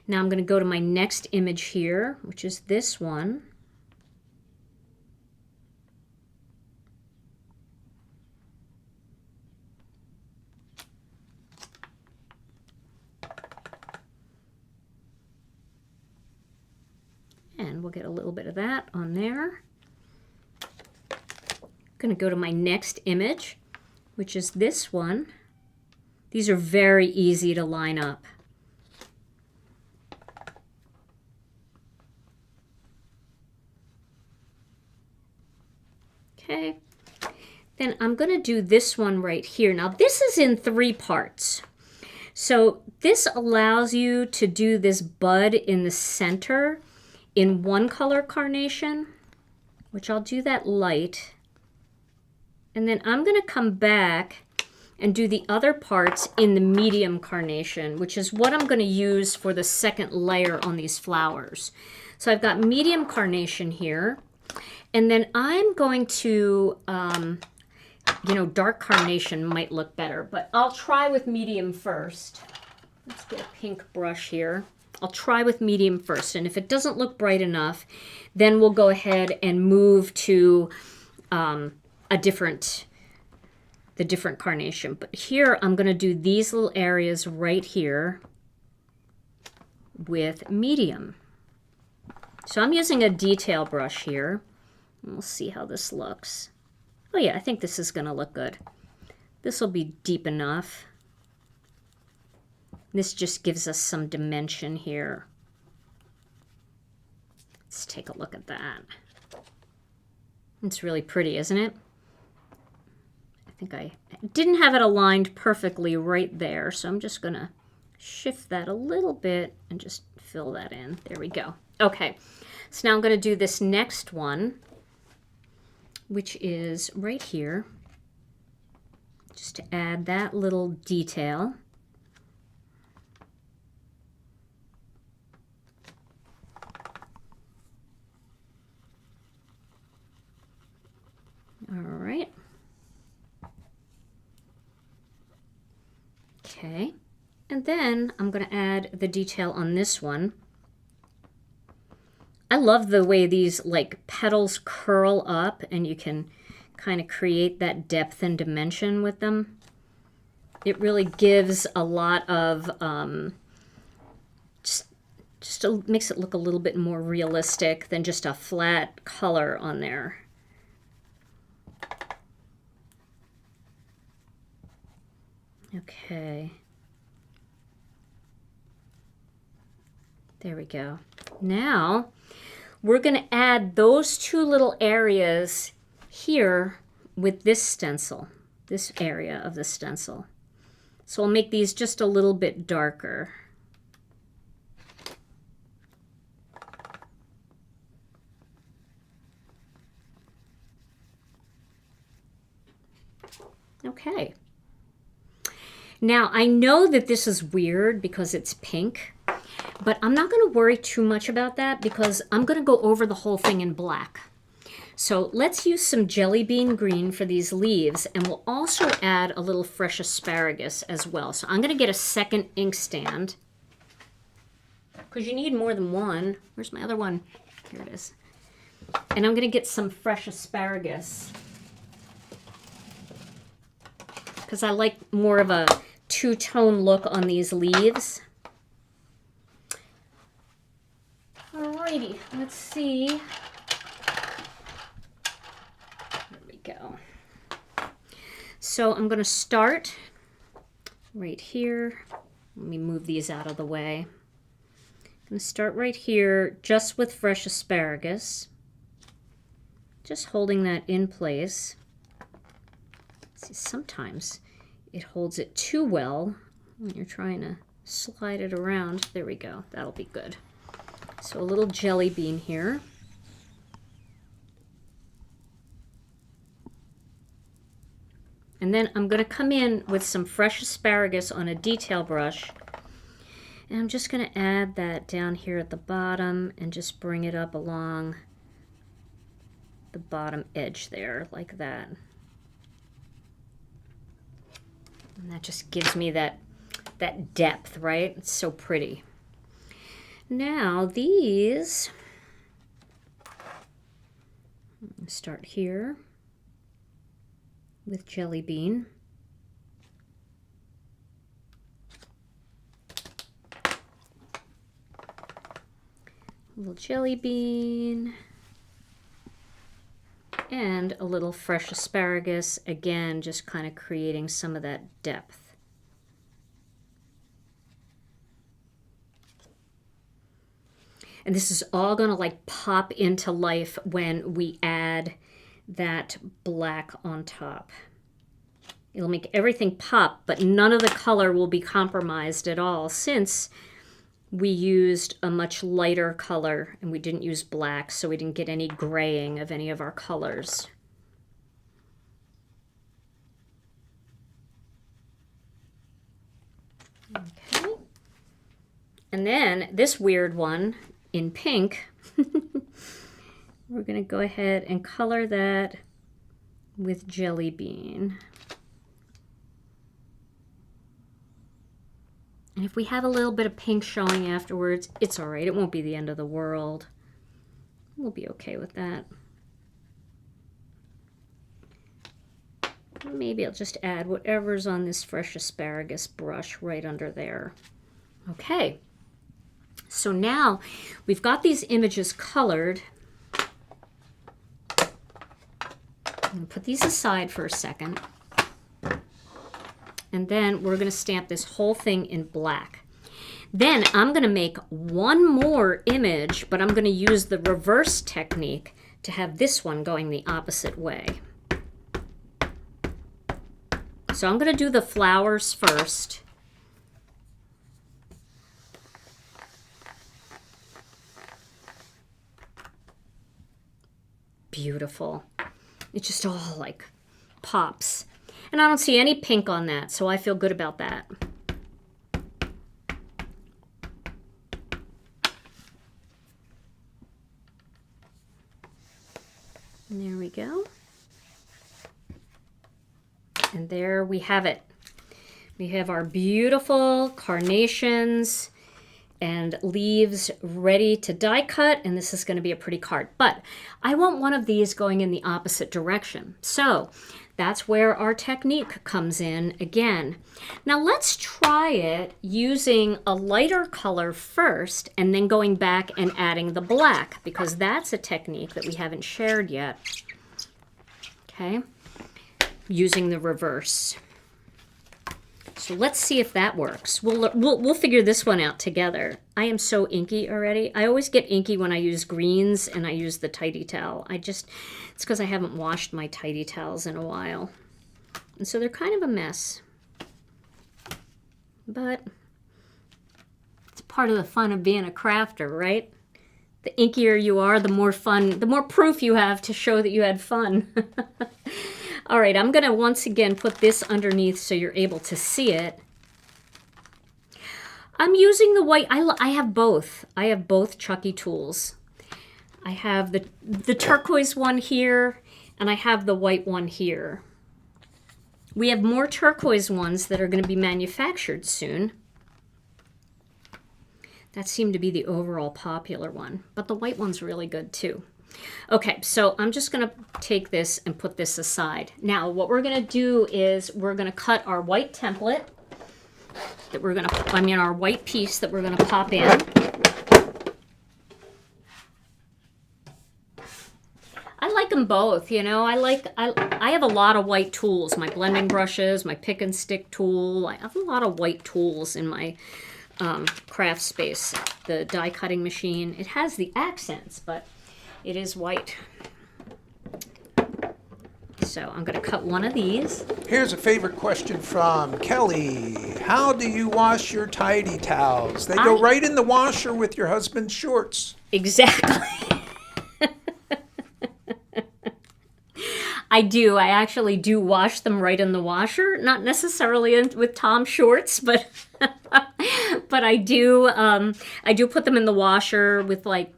Now I'm going to go to my next image here, which is this one. And we'll get a little bit of that on there. I'm going to go to my next image, which is this one. These are very easy to line up. Okay, then I'm going to do this one right here. Now this is in 3 parts. So this allows you to do this bud in the center in 1 color carnation, which I'll do that light. And then I'm going to come back and do the other parts in the medium carnation, which is what I'm going to use for the second layer on these flowers. So I've got medium carnation here. And then I'm going to, you know, dark carnation might look better, but I'll try with medium first. Let's get a pink brush here. I'll try with medium first, and if it doesn't look bright enough, then we'll go ahead and move to the different carnation. But here I'm going to do these little areas right here with medium. So I'm using a detail brush here. We'll see how this looks. Oh yeah, I think this is going to look good. This will be deep enough. This just gives us some dimension here. Let's take a look at that. It's really pretty, isn't it? I think I didn't have it aligned perfectly right there, so I'm just going to shift that a little bit and just fill that in. There we go. Okay, so now I'm going to do this next one, which is right here, just to add that little detail. All right. Okay, and then I'm going to add the detail on this one. I love the way these like petals curl up and you can kind of create that depth and dimension with them. It really gives a lot of, makes it look a little bit more realistic than just a flat color on there. Okay. There we go. Now, we're going to add those 2 little areas here with this stencil, this area of the stencil. So I'll make these just a little bit darker. Okay. Now, I know that this is weird because it's pink, but I'm not going to worry too much about that because I'm going to go over the whole thing in black. So let's use some jelly bean green for these leaves, and we'll also add a little fresh asparagus as well. So I'm going to get a second inkstand because you need more than one. Where's my other one? Here it is. And I'm going to get some fresh asparagus because I like more of a two-tone look on these leaves. Alrighty, let's see. There we go. So I'm going to start right here. Let me move these out of the way. I'm going to start right here just with fresh asparagus. Just holding that in place. See, sometimes it holds it too well when you're trying to slide it around. There we go. That'll be good. So a little jelly bean here. And then I'm going to come in with some fresh asparagus on a detail brush And I'm just going to add that down here at the bottom and just bring it up along the bottom edge there, like that. And that just gives me that depth, right? It's so pretty. Now these, start here with Jelly Bean. A little Jelly Bean. And a little fresh asparagus, again, just kind of creating some of that depth. And this is all going to like pop into life when we add that black on top. It'll make everything pop, but none of the color will be compromised at all since we used a much lighter color and we didn't use black, so we didn't get any graying of any of our colors. Okay. And then this weird one in pink, we're going to go ahead and color that with Jelly Bean. And if we have a little bit of pink showing afterwards, it's all right. It won't be the end of the world. We'll be okay with that. Maybe I'll just add whatever's on this fresh asparagus brush right under there. Okay. So now we've got these images colored. I'm going to put these aside for a second. And then we're going to stamp this whole thing in black. Then I'm going to make one more image, but I'm going to use the reverse technique to have this one going the opposite way. So I'm going to do the flowers first. Beautiful. It just all like pops. And I don't see any pink on that, so I feel good about that. And there we go. And there we have it. We have our beautiful carnations and leaves ready to die cut, and this is going to be a pretty card. But I want one of these going in the opposite direction. So that's where our technique comes in again. Now let's try it using a lighter color first and then going back and adding the black, because that's a technique that we haven't shared yet. Okay, using the reverse. So let's see if that works. We'll figure this one out together. I am so inky already. I always get inky when I use greens and I use the tidy towel. It's because I haven't washed my tidy towels in a while. And so they're kind of a mess. But it's part of the fun of being a crafter, right? The inkier you are, the more fun, the more proof you have to show that you had fun. All right, I'm going to once again put this underneath so you're able to see it. I'm using the white. I have both. I have both Chucky tools. I have the turquoise one here, and I have the white one here. We have more turquoise ones that are going to be manufactured soon. That seemed to be the overall popular one, but the white one's really good too. Okay, so I'm just going to take this and put this aside. Now, what we're going to do is we're going to cut our white template that we're going to, our white piece that we're going to pop in. I like them both, you know. I have a lot of white tools, my blending brushes, my pick and stick tool. I have a lot of white tools in my craft space. The die cutting machine, it has the accents, but it is white. So I'm going to cut one of these. Here's a favorite question from Kelly. How do you wash your tidy towels? They go right in the washer with your husband's shorts. Exactly. I do. I actually do wash them right in the washer. Not necessarily with Tom's shorts, but but I do put them in the washer with like,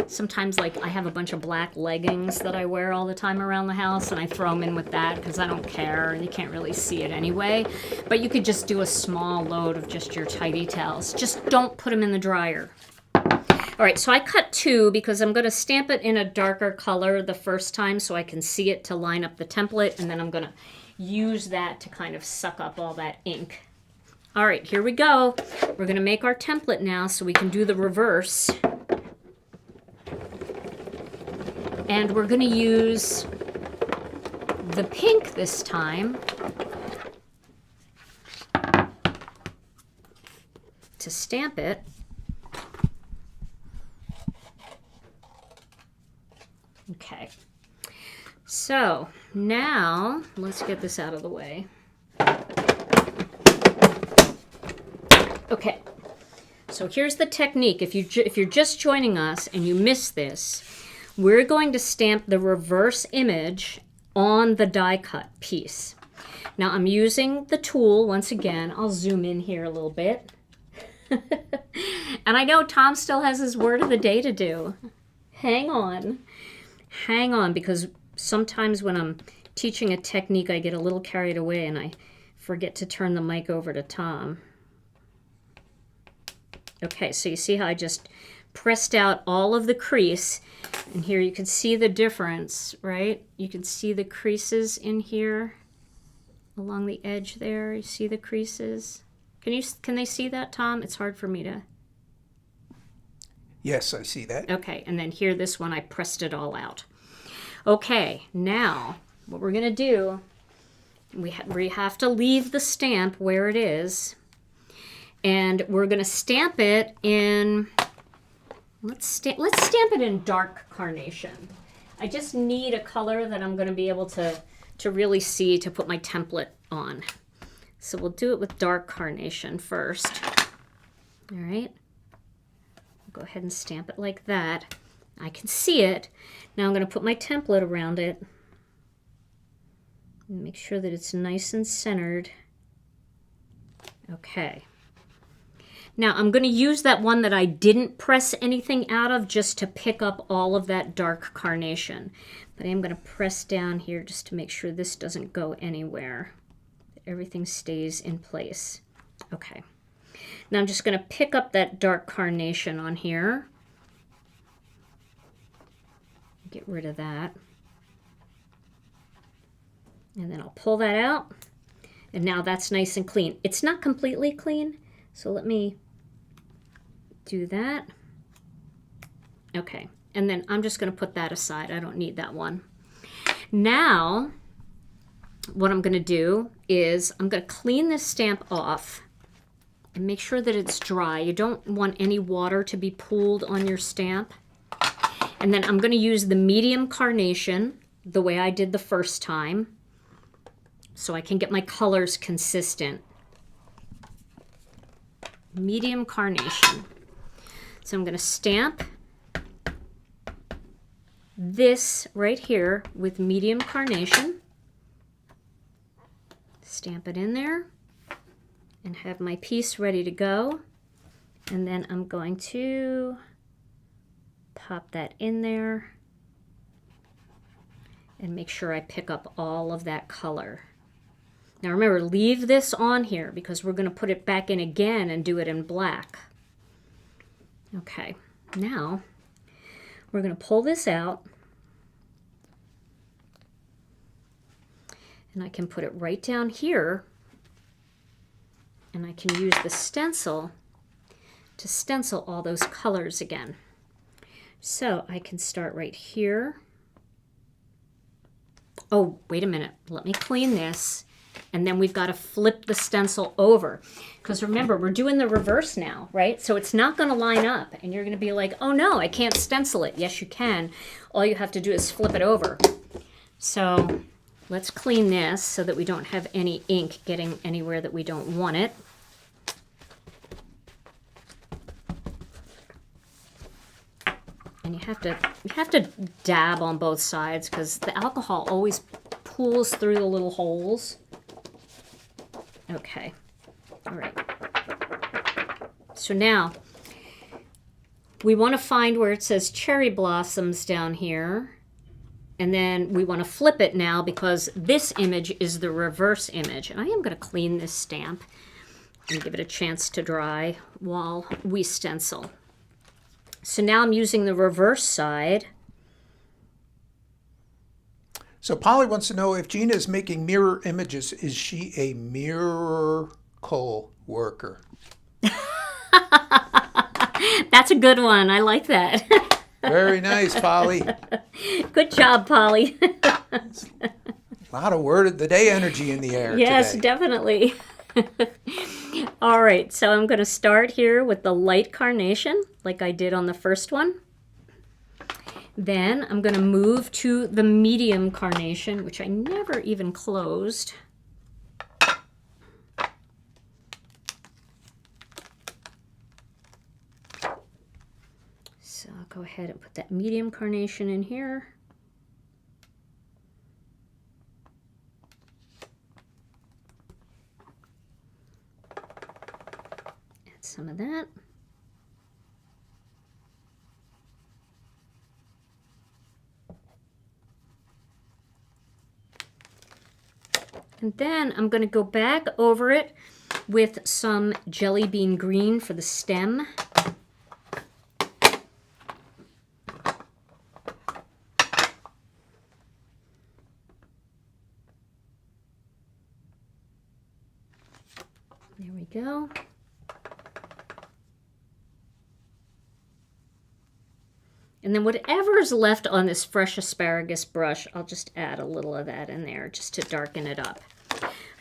sometimes like I have a bunch of black leggings that I wear all the time around the house, and I throw them in with that because I don't care. You can't really see it anyway. But you could just do a small load of just your tidy towels. Just don't put them in the dryer. All right, so I cut 2 because I'm going to stamp it in a darker color the first time so I can see it to line up the template, and then I'm going to use that to kind of suck up all that ink. All right, here we go. We're going to make our template now so we can do the reverse. And we're going to use the pink this time to stamp it. Okay, so now let's get this out of the way. Okay, so here's the technique. If you're just joining us and you missed this, we're going to stamp the reverse image on the die cut piece. Now I'm using the tool once again. I'll zoom in here a little bit. And I know Tom still has his word of the day to do. Hang on, because sometimes when I'm teaching a technique, I get a little carried away and I forget to turn the mic over to Tom. Okay, so you see how I just pressed out all of the crease, and here you can see the difference, right? You can see the creases in here along the edge there. You see the creases? Can they see that, Tom? It's hard for me to... Yes, I see that. Okay, and then here, this one, I pressed it all out. Okay, now, what we're going to do, we have to leave the stamp where it is, and we're going to stamp it in, let's stamp it in dark carnation. I just need a color that I'm going to be able to really see to put my template on. So we'll do it with dark carnation first. All right. Go ahead and stamp it like that. I can see it. Now I'm going to put my template around it. And make sure that it's nice and centered. Okay. Now I'm going to use that one that I didn't press anything out of just to pick up all of that dark carnation. But I am going to press down here just to make sure this doesn't go anywhere. Everything stays in place. Okay. Now I'm just going to pick up that dark carnation on here. Get rid of that. And then I'll pull that out. And now that's nice and clean. It's not completely clean, so let me do that. Okay, and then I'm just going to put that aside. I don't need that one. Now, what I'm going to do is I'm going to clean this stamp off and make sure that it's dry. You don't want any water to be pooled on your stamp. And then I'm going to use the medium carnation the way I did the first time so I can get my colors consistent. Medium carnation. So I'm going to stamp this right here with medium carnation. Stamp it in there and have my piece ready to go. And then I'm going to pop that in there and make sure I pick up all of that color. Now remember, leave this on here because we're going to put it back in again and do it in black. Okay, now we're going to pull this out and I can put it right down here and I can use the stencil to stencil all those colors again. So I can start right here. Oh, wait a minute. Let me clean this. And then we've got to flip the stencil over. Because remember, we're doing the reverse now, right? So it's not going to line up. And you're going to be like, oh no, I can't stencil it. Yes, you can. All you have to do is flip it over. So let's clean this so that we don't have any ink getting anywhere that we don't want it. And you have to dab on both sides because the alcohol always pools through the little holes. Okay. All right. So now we want to find where it says cherry blossoms down here. And then we want to flip it now because this image is the reverse image. And I am going to clean this stamp and give it a chance to dry while we stencil. So now I'm using the reverse side. So Polly wants to know if Gina is making mirror images, is she a miracle worker? That's a good one. I like that. Very nice, Polly. Good job, Polly. A lot of word of the day energy in the air Yes, today. definitely. All right, so I'm going to start here with the light carnation, like I did on the first one. Then I'm going to move to the medium carnation, which I never even closed. So I'll go ahead and put that medium carnation in here. Add some of that. And then I'm going to go back over it with some jelly bean green for the stem. There we go. And then whatever's left on this fresh asparagus brush, I'll just add a little of that in there just to darken it up.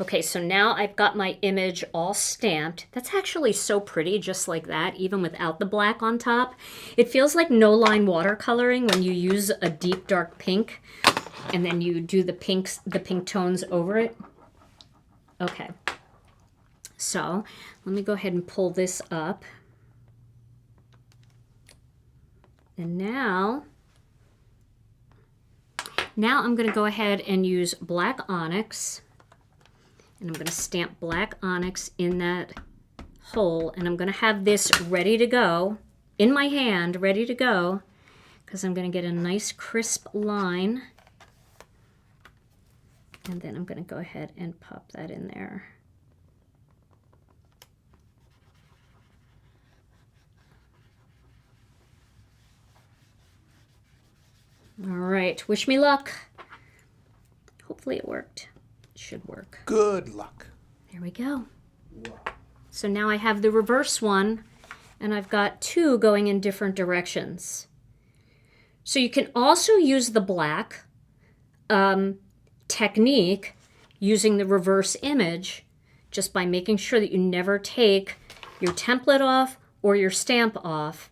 Okay, so now I've got my image all stamped. That's actually so pretty, just like that, even without the black on top. It feels like no-line watercoloring when you use a deep dark pink and then you do the pink tones over it. Okay, so let me go ahead and pull this up. And now I'm going to go ahead and use black onyx. And I'm going to stamp black onyx in that hole. And I'm going to have this ready to go, in my hand, ready to go, because I'm going to get a nice crisp line. And then I'm going to go ahead and pop that in there. All right, wish me luck. Hopefully it worked. It should work. Good luck. There we go. So now I have the reverse one, and I've got two going in different directions. So you can also use the black technique using the reverse image just by making sure that you never take your template off or your stamp off.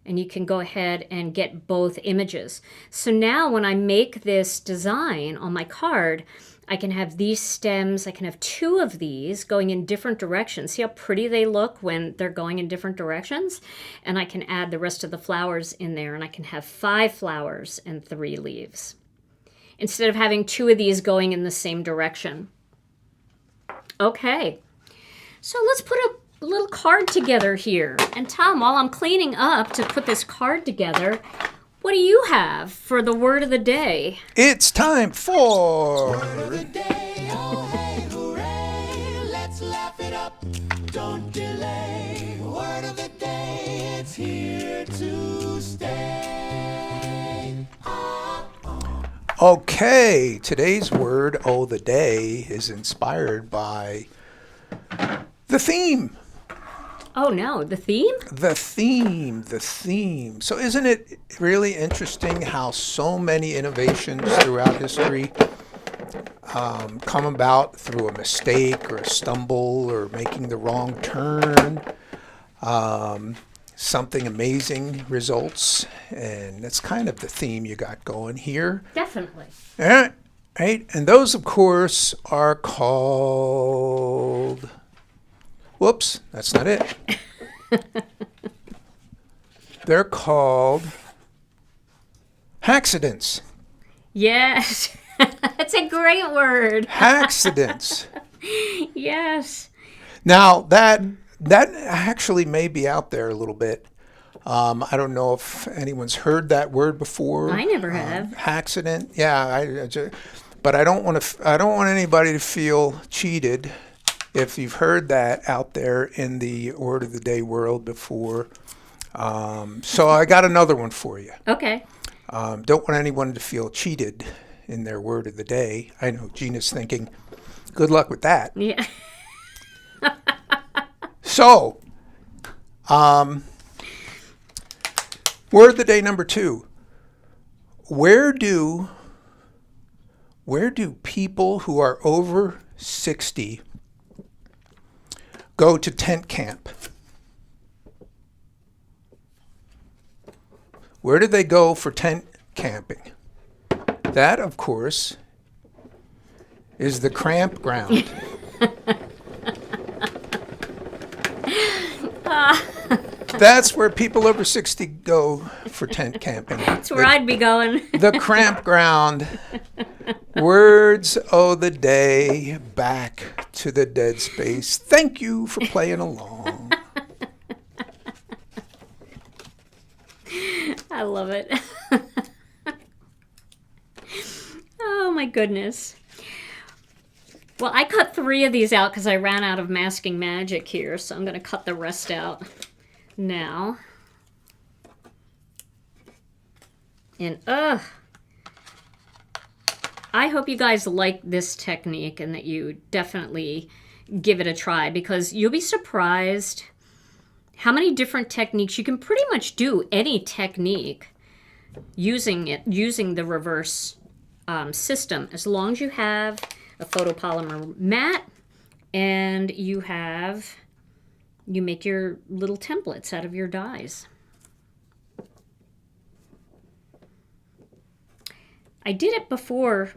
And you can go ahead and get both images. So now when I make this design on my card, I can have these stems, I can have two of these going in different directions. See how pretty they look when they're going in different directions? And I can add the rest of the flowers in there, and I can have 5 flowers and 3 leaves, instead of having 2 of these going in the same direction. Okay, so let's put a little card together here. And Tom, while I'm cleaning up to put this card together, what do you have for the word of the day? It's time for Word of the day, oh hey, hooray, let's laugh it up, don't delay. Word of the day, it's here to stay. Okay, today's word of the day is inspired by the theme. Oh no, the theme? The theme. So isn't it really interesting how so many innovations throughout history come about through a mistake or a stumble or making the wrong turn? Something amazing results, and that's kind of the theme you got going here. Definitely. Yeah, right? And those, of course, are called... Whoops, that's not it. They're called accidents. Yes, that's a great word. Accidents. Yes. Now, that That actually may be out there a little bit. I don't know if anyone's heard that word before. I never have. Accident. Yeah, but I don't want to. I don't want anybody to feel cheated if you've heard that out there in the word of the day world before. So I got another one for you. Okay. Don't want anyone to feel cheated in their word of the day. I know Gina's thinking, good luck with that. Yeah. So, word of the day number 2. Where do people who are over 60 go to tent camp? Where do they go for tent camping? That, of course, is the campground. That's where people over 60 go for tent camping. That's where I'd be going. The campground. Words of the day, back to the dead space. Thank you for playing along. I love it. Oh my goodness. Well, I cut 3 of these out because I ran out of masking magic here, so I'm going to cut the rest out now. And I hope you guys like this technique and that you definitely give it a try, because you'll be surprised how many different techniques you can pretty much do any technique using the reverse system, as long as you have a photopolymer mat and you make your little templates out of your dies. I did it before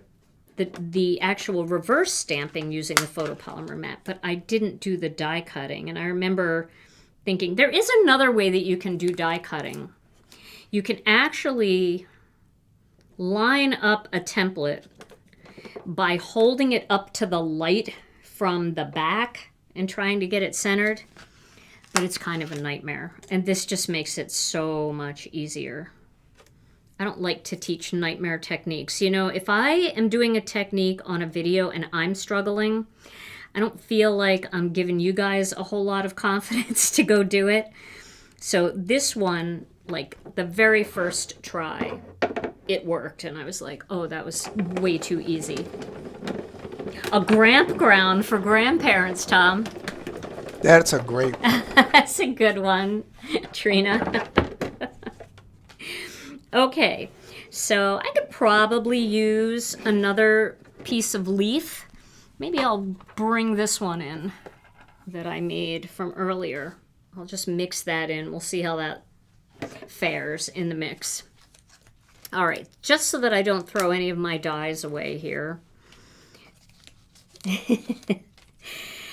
the actual reverse stamping using the photopolymer mat, but I didn't do the die cutting. And I remember thinking, there is another way that you can do die cutting. You can actually line up a template by holding it up to the light from the back and trying to get it centered, but it's kind of a nightmare. And this just makes it so much easier. I don't like to teach nightmare techniques. You know, if I am doing a technique on a video and I'm struggling, I don't feel like I'm giving you guys a whole lot of confidence to go do it. So this one, like the very first try, it worked. And I was like, oh, that was way too easy. A campground for grandparents, Tom. That's a great one. That's a good one, Trina. Okay, so I could probably use another piece of leaf. Maybe I'll bring this one in that I made from earlier. I'll just mix that in. We'll see how that fares in the mix. All right, just so that I don't throw any of my dies away here.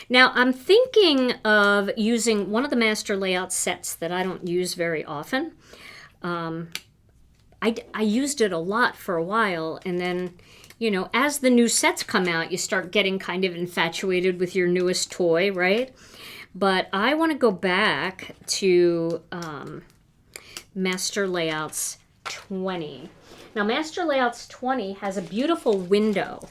Now, I'm thinking of using one of the master layout sets that I don't use very often. I used it a lot for a while, and then, you know, as the new sets come out, you start getting kind of infatuated with your newest toy, right? But I want to go back to Master Layouts 20. Now, Master Layouts 20 has a beautiful window,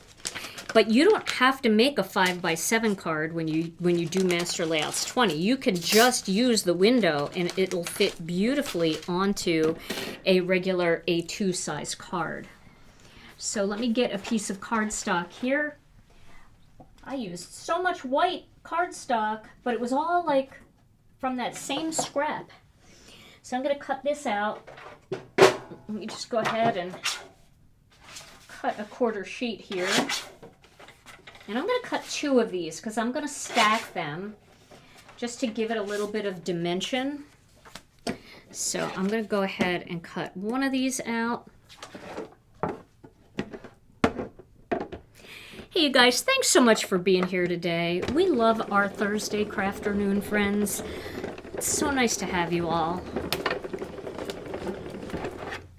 but you don't have to make a 5x7 card when you do Master Layouts 20. You can just use the window and it'll fit beautifully onto a regular A2 size card. So let me get a piece of cardstock here. I used so much white cardstock, but it was all like from that same scrap. So I'm going to cut this out. Let me just go ahead and cut a 1/4 sheet here. And I'm going to cut 2 of these because I'm going to stack them just to give it a little bit of dimension. So I'm going to go ahead and cut one of these out. Hey you guys, thanks so much for being here today. We love our Thursday Crafternoon friends. It's so nice to have you all.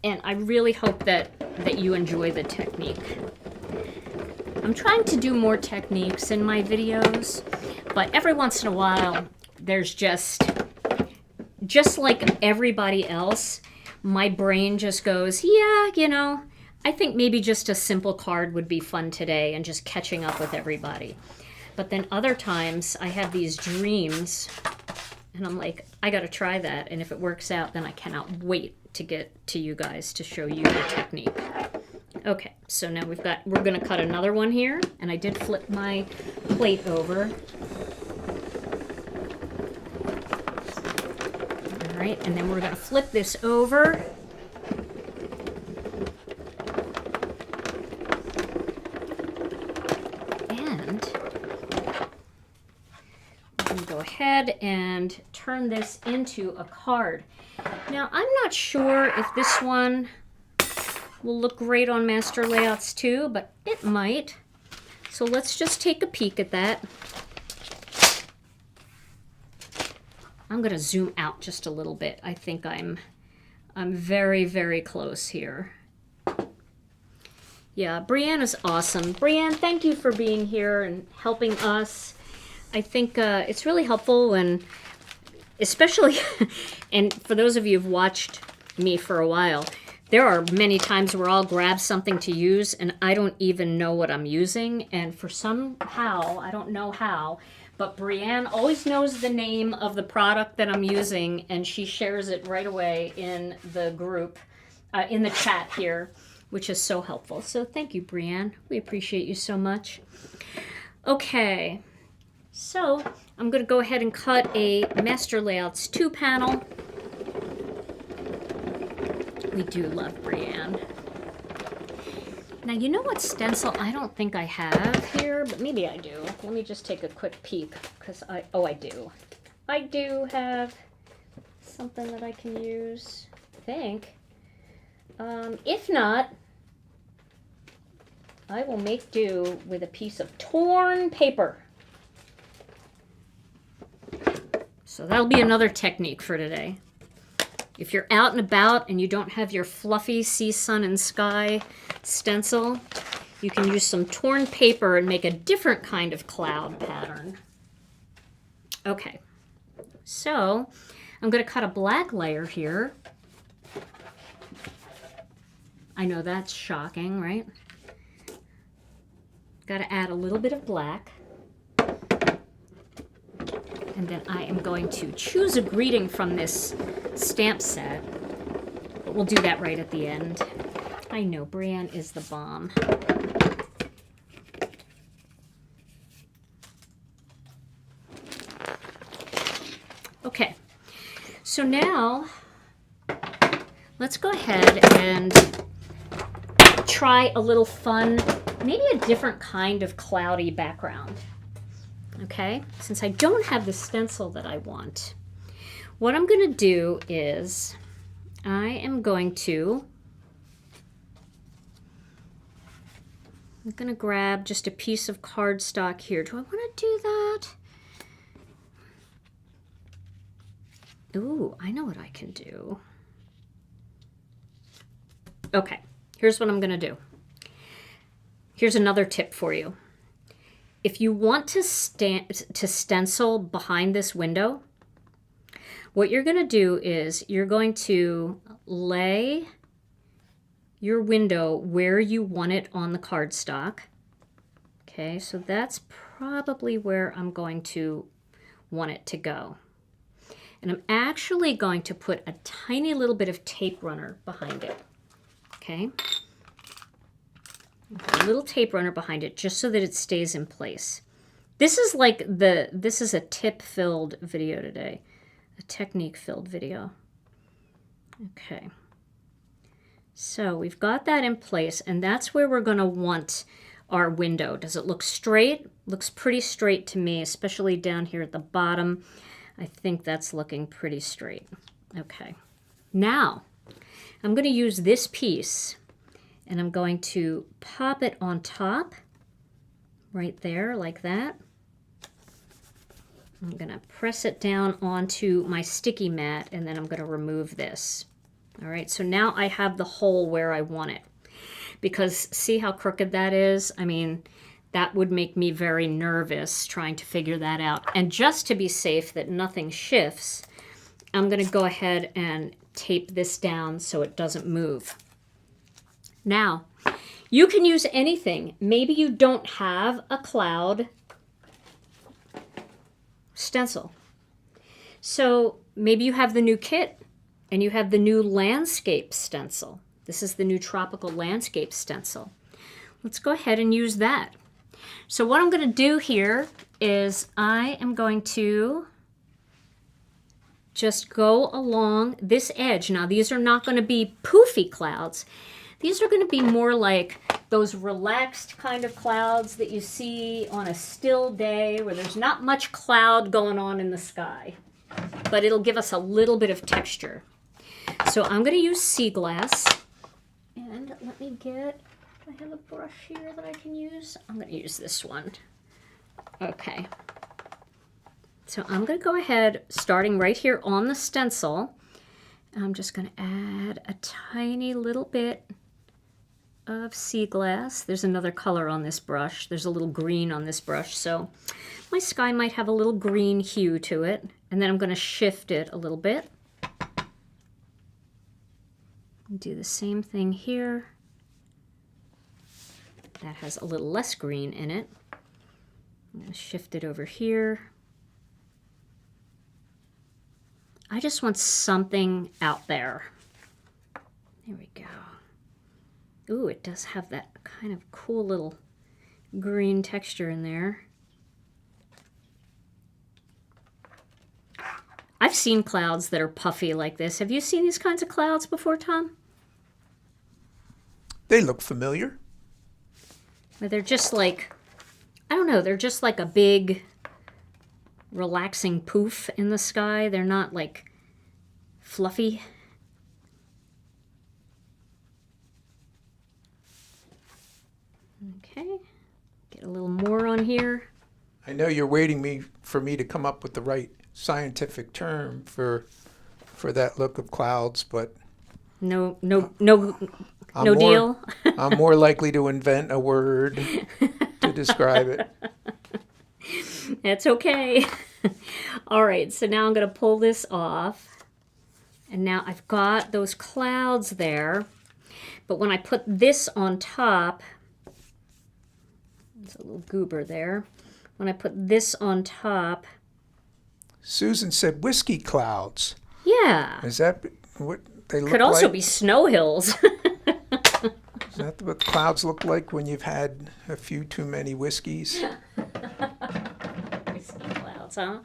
And I really hope that you enjoy the technique. I'm trying to do more techniques in my videos, but every once in a while, there's just like everybody else, my brain just goes, yeah, you know, I think maybe just a simple card would be fun today and just catching up with everybody. But then other times I have these dreams and I'm like, I got to try that. And if it works out, then I cannot wait to get to you guys to show you the technique. Okay, so now we're going to cut another one here. And I did flip my plate over. All right, and then we're going to flip this over. Go ahead and turn this into a card. Now, I'm not sure if this one will look great on master layouts too, but it might. So let's just take a peek at that. I'm going to zoom out just a little bit. I think I'm very, very close here. Yeah, Brianne is awesome. Brianne, thank you for being here and helping us. I think it's really helpful, and especially, and for those of you who've watched me for a while, there are many times where I'll grab something to use and I don't even know what I'm using, and for somehow, I don't know how, but Brianne always knows the name of the product that I'm using, and she shares it right away in the group, in the chat here, which is so helpful. So thank you, Brianne. We appreciate you so much. Okay. So I'm going to go ahead and cut a Master Layouts 2 panel. We do love Brianne. Now, you know what stencil I don't think I have here, but maybe I do. Let me just take a quick peek, because I do. I do have something that I can use, I think. If not, I will make do with a piece of torn paper. So that'll be another technique for today. If you're out and about and you don't have your fluffy sea, sun, and sky stencil, you can use some torn paper and make a different kind of cloud pattern. Okay, so I'm going to cut a black layer here. I know that's shocking, right? Got to add a little bit of black. And then I am going to choose a greeting from this stamp set. But we'll do that right at the end. I know, Brianne is the bomb. Okay, so now let's go ahead and try a little fun, maybe a different kind of cloudy background. Okay, since I don't have the stencil that I want, what I'm going to do is I'm going to grab just a piece of cardstock here. Do I want to do that? Ooh, I know what I can do. Okay, here's what I'm going to do. Here's another tip for you. If you want to stencil behind this window, what you're going to do is you're going to lay your window where you want it on the cardstock. Okay, so that's probably where I'm going to want it to go. And I'm actually going to put a tiny little bit of tape runner behind it. Okay? A little tape runner behind it just so that it stays in place. This is like this is a tip-filled video today. A technique-filled video. Okay. So we've got that in place, and that's where we're going to want our window. Does it look straight? Looks pretty straight to me, especially down here at the bottom. I think that's looking pretty straight. Okay. Now, I'm going to use this piece, and I'm going to pop it on top, right there, like that. I'm going to press it down onto my sticky mat, and then I'm going to remove this. All right, so now I have the hole where I want it. Because see how crooked that is? I mean, That would make me very nervous trying to figure that out. And just to be safe that nothing shifts, I'm going to go ahead and tape this down so it doesn't move. Now, you can use anything. Maybe you don't have a cloud stencil. So maybe you have the new kit and you have the new landscape stencil. This is the new tropical landscape stencil. Let's go ahead and use that. So what I'm going to do here is I am going to just go along this edge. Now these are not going to be poofy clouds. These are going to be more like those relaxed kind of clouds that you see on a still day where there's not much cloud going on in the sky. But it'll give us a little bit of texture. So I'm going to use sea glass. And let me get, I have a brush here that I can use. I'm going to use this one. Okay. So I'm going to go ahead, starting right here on the stencil. I'm just going to add a tiny little bit of sea glass. There's another color on this brush. There's a little green on this brush. So my sky might have a little green hue to it. And then I'm going to shift it a little bit. Do the same thing here. That has a little less green in it. I'm going to shift it over here. I just want something out there. There we go. Ooh, it does have that kind of cool little green texture in there. I've seen clouds that are puffy like this. Have you seen these kinds of clouds before, Tom? They look familiar. Where they're just like, I don't know, they're just like a big relaxing poof in the sky. They're not like fluffy. Okay, get a little more on here. I know you're waiting for me to come up with the right scientific term for that look of clouds, but No I'm deal. I'm more likely to invent a word to describe it. That's okay. All right, so now I'm going to pull this off. And now I've got those clouds there. But when I put this on top, there's a little goober there. When I put this on top. Susan said whiskey clouds. Yeah. Is that what they look like? Could also be snow hills. Is that what clouds look like when you've had a few too many whiskeys? Whiskey clouds, huh?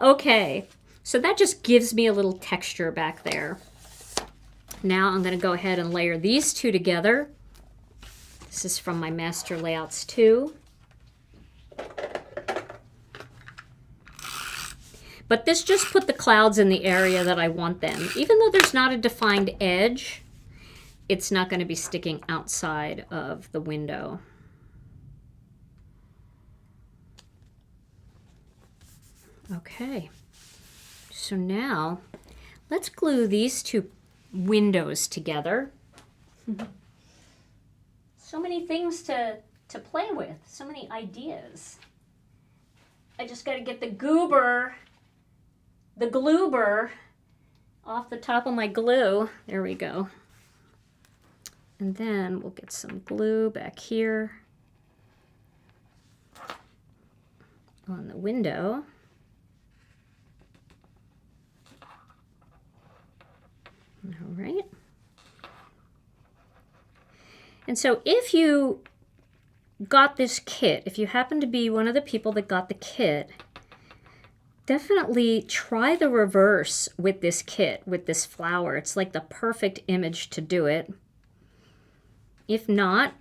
Okay, so that just gives me a little texture back there. Now I'm going to go ahead and layer these two together. This is from my Master Layouts 2. But this just put the clouds in the area that I want them. Even though there's not a defined edge, it's not going to be sticking outside of the window. Okay, so now let's glue these two windows together. So many things to play with, so many ideas. I just got to get the goober, the gloober off the top of my glue. There we go. And then we'll get some glue back here on the window. All right. And so if you got this kit, if you happen to be one of the people that got the kit, definitely try the reverse with this kit, with this flower. It's like the perfect image to do it. If not,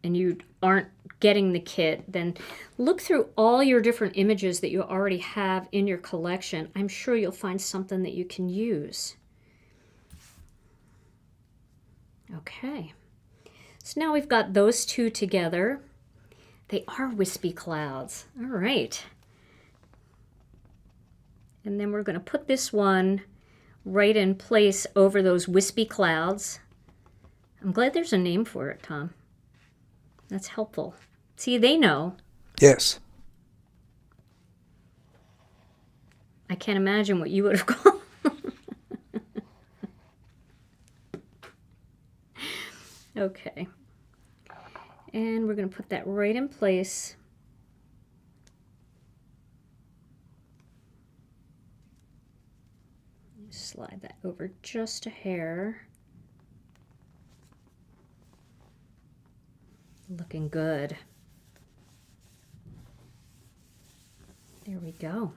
and you aren't getting the kit, then look through all your different images that you already have in your collection. I'm sure you'll find something that you can use. Okay, so now we've got those two together. They are wispy clouds. All right. And then we're going to put this one right in place over those wispy clouds. I'm glad there's a name for it, Tom. That's helpful. See, they know. Yes. I can't imagine what you would have gone. Okay. And we're going to put that right in place. Slide that over just a hair. Looking good. There we go.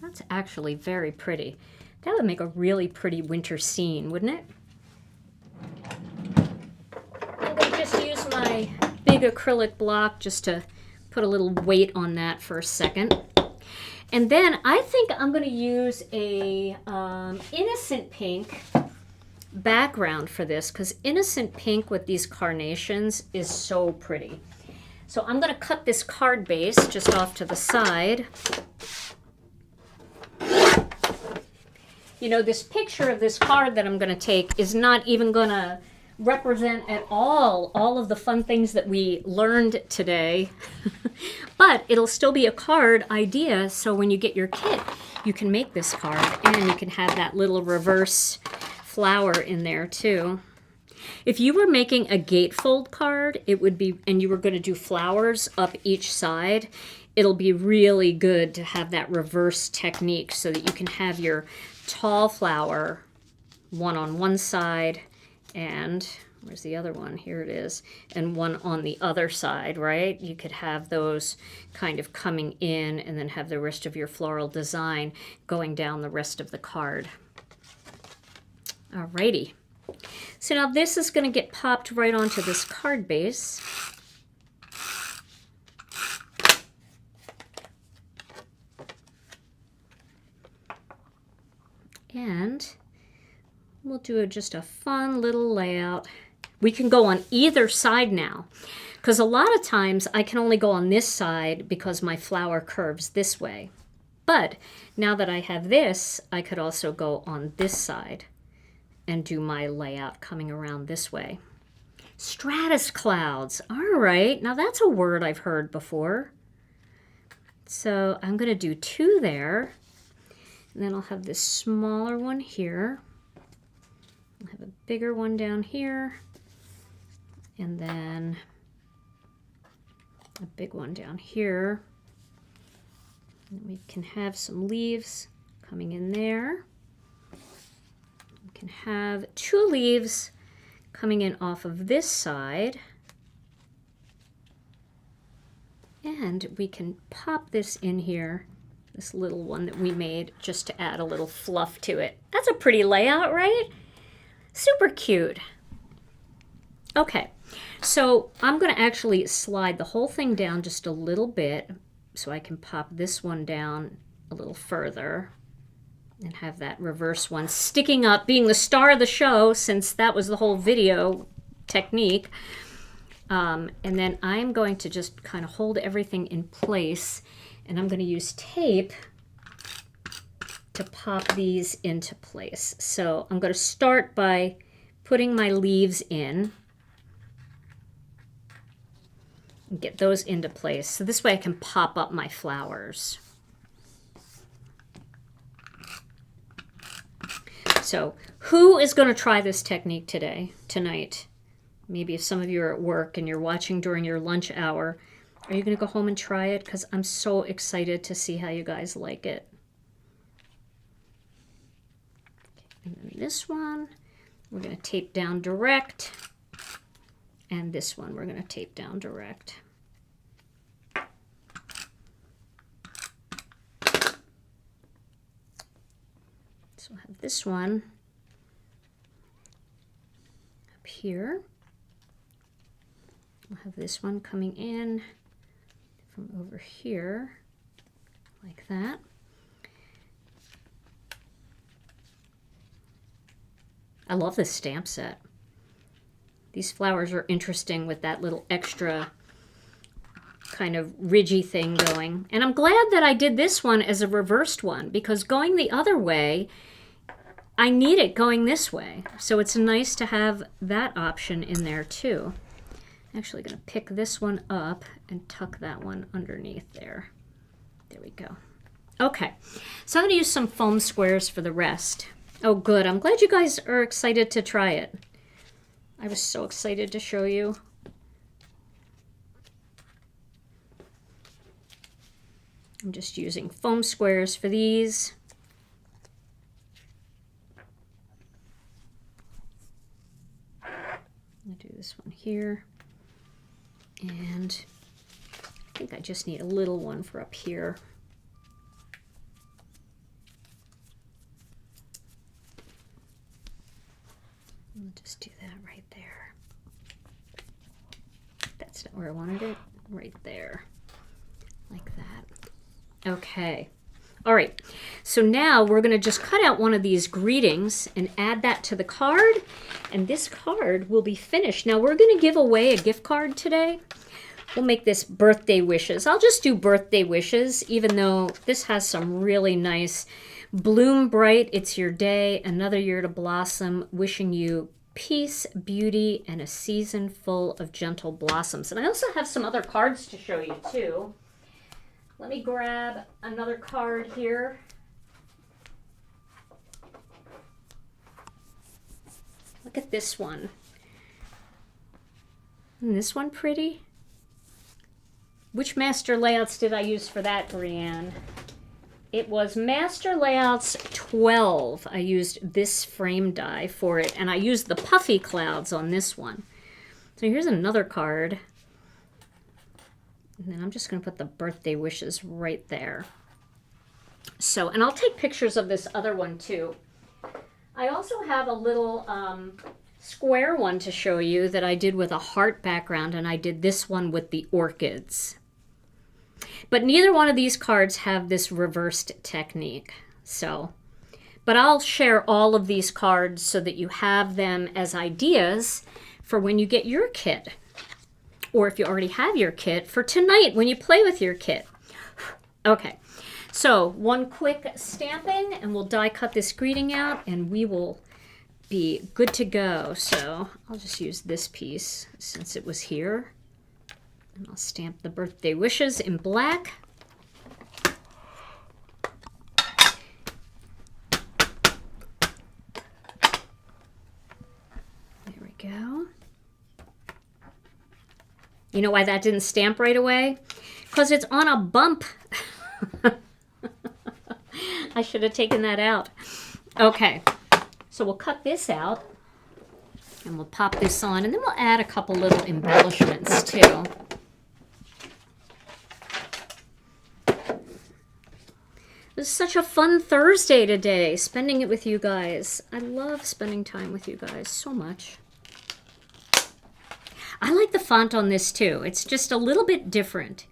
That's actually very pretty. That would make a really pretty winter scene, wouldn't it? I'm going to just use my big acrylic block just to put a little weight on that for a second. And then I think I'm going to use a innocent pink background for this, because innocent pink with these carnations is so pretty. So I'm going to cut this card base just off to the side. You know, this picture of this card that I'm going to take is not even going to represent at all of the fun things that we learned today. But it'll still be a card idea, so when you get your kit, you can make this card, and you can have that little reverse flower in there too. If you were making a gatefold card, it would be, and you were going to do flowers up each side, it'll be really good to have that reverse technique so that you can have your tall flower one on one side, and where's the other one? Here it is. And one on the other side, right? You could have those kind of coming in and then have the rest of your floral design going down the rest of the card. Alrighty. So now this is going to get popped right onto this card base. And we'll do just a fun little layout. We can go on either side now, because a lot of times I can only go on this side because my flower curves this way. But now that I have this, I could also go on this side and do my layout coming around this way. Stratus clouds. All right, now that's a word I've heard before. So I'm going to do 2 there. And then I'll have this smaller one here. I'll have a bigger one down here. And then a big one down here. And we can have some leaves coming in there. We can have 2 leaves coming in off of this side. And we can pop this in here, this little one that we made, just to add a little fluff to it. That's a pretty layout, right? Super cute. Okay, so I'm going to actually slide the whole thing down just a little bit so I can pop this one down a little further and have that reverse one sticking up, being the star of the show, since that was the whole video technique. And then I'm going to just kind of hold everything in place, and I'm going to use tape to pop these into place. So I'm going to start by putting my leaves in and get those into place. So this way I can pop up my flowers. So who is going to try this technique tonight? Maybe if some of you are at work and you're watching during your lunch hour, are you going to go home and try it? Because I'm so excited to see how you guys like it. And then this one, we're going to tape down direct. And this one, we're going to tape down direct. So I'll have this one up here. We'll have this one coming in from over here, like that. I love this stamp set. These flowers are interesting with that little extra kind of ridgy thing going. And I'm glad that I did this one as a reversed one, because going the other way, I need it going this way. So it's nice to have that option in there too. I'm actually going to pick this one up and tuck that one underneath there. There we go. Okay, so I'm going to use some foam squares for the rest. Oh, good. I'm glad you guys are excited to try it. I was so excited to show you. I'm just using foam squares for these. I'll do this one here. And I think I just need a little one for up here. I'll just do that right there. That's not where I wanted it. Right there. Like that. Okay. All right. So now we're going to just cut out one of these greetings and add that to the card. And this card will be finished. Now we're going to give away a gift card today. We'll make this birthday wishes. I'll just do birthday wishes, even though this has some really nice bloom bright. It's your day. Another year to blossom. Wishing you peace, beauty, and a season full of gentle blossoms. And I also have some other cards to show you too. Let me grab another card here. Look at this one. Isn't this one pretty? Which master layouts did I use for that, Brianne? It was Master Layouts 12. I used this frame die for it, and I used the puffy clouds on this one. So here's another card. And then I'm just going to put the birthday wishes right there. So, and I'll take pictures of this other one too. I also have a little square one to show you that I did with a heart background, and I did this one with the orchids. But neither one of these cards have this reversed technique. So, but I'll share all of these cards so that you have them as ideas for when you get your kit. Or if you already have your kit, for tonight when you play with your kit. Okay, so one quick stamping and we'll die cut this greeting out and we will be good to go. So I'll just use this piece since it was here. And I'll stamp the birthday wishes in black. There we go. You know why that didn't stamp right away? Because it's on a bump. I should have taken that out. Okay, so we'll cut this out and we'll pop this on and then we'll add a couple little embellishments too. It was such a fun Thursday today, spending it with you guys. I love spending time with you guys so much. I like the font on this too. It's just a little bit different.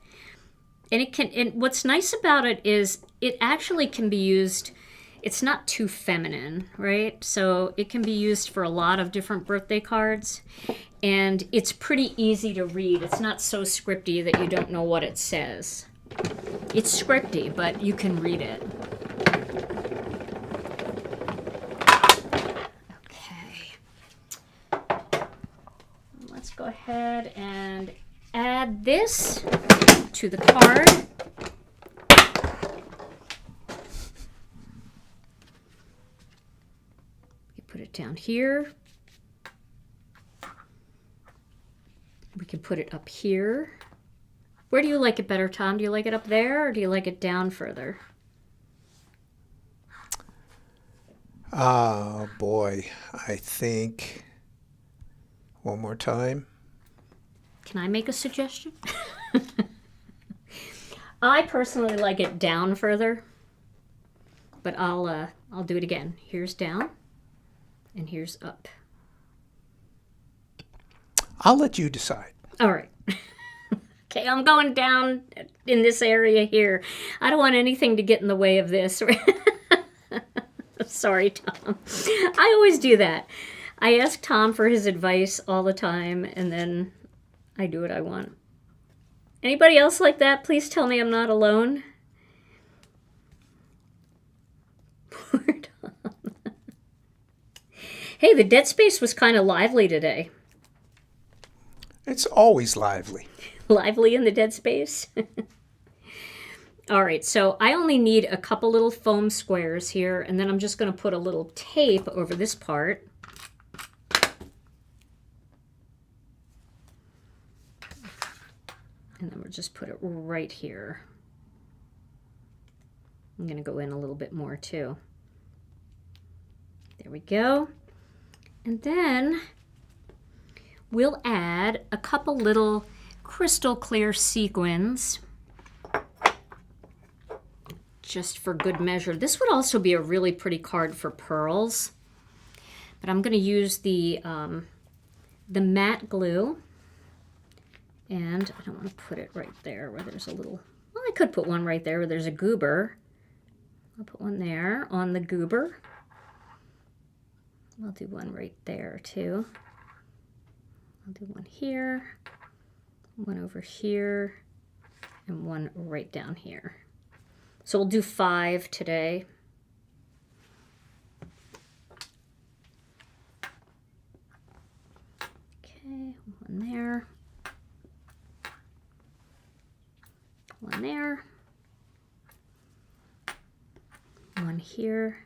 And what's nice about it is it actually can be used, it's not too feminine, right? So it can be used for a lot of different birthday cards. And it's pretty easy to read. It's not so scripty that you don't know what it says. It's scripty, but you can read it. Let's go ahead and add this to the card. You put it down here. We can put it up here. Where do you like it better, Tom? Do you like it up there or do you like it down further? Oh, boy. I think... One more time. Can I make a suggestion? I personally like it down further, but I'll do it again. Here's down, and here's up. I'll let you decide. All right. Okay, I'm going down in this area here. I don't want anything to get in the way of this. Sorry, Tom. I always do that. I ask Tom for his advice all the time, and then I do what I want. Anybody else like that? Please tell me I'm not alone. Poor Tom. Hey, the dead space was kind of lively today. It's always lively. Lively in the dead space. All right, so I only need a couple little foam squares here, and then I'm just going to put a little tape over this part. And then we'll just put it right here. I'm going to go in a little bit more too. There we go. And then we'll add a couple little crystal clear sequins just for good measure. This would also be a really pretty card for pearls, but I'm going to use the matte glue, and I don't want to put it right there where there's a little, well, I could put one right there where there's a goober. I'll put one there on the goober. I'll do one right there too. I'll do one here, one over here, and one right down here. So we'll do 5 today. Okay, one there, one there, one here.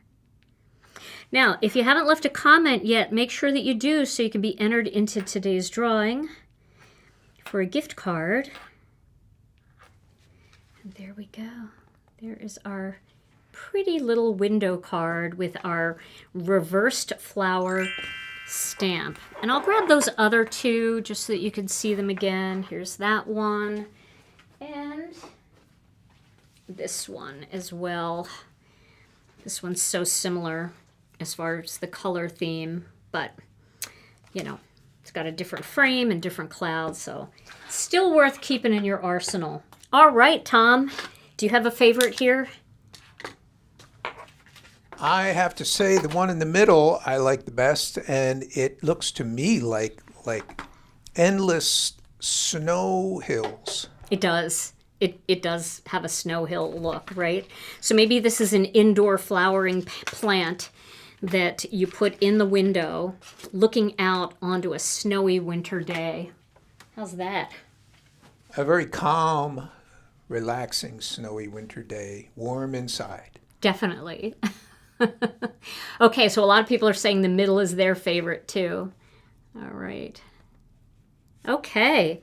Now, if you haven't left a comment yet, make sure that you do so you can be entered into today's drawing for a gift card. And there we go. There is our pretty little window card with our reversed flower stamp. And I'll grab those other two just so that you can see them again. Here's that one. And this one as well. This one's so similar as far as the color theme, but you know, it's got a different frame and different clouds, so still worth keeping in your arsenal. All right, Tom, do you have a favorite here? I have to say the one in the middle I like the best, and it looks to me like endless snow hills. It does. It does have a snow hill look, right? So maybe this is an indoor flowering plant that you put in the window looking out onto a snowy winter day. How's that? A very calm, relaxing, snowy winter day, warm inside. Definitely. Okay, so a lot of people are saying the middle is their favorite too. All right. Okay.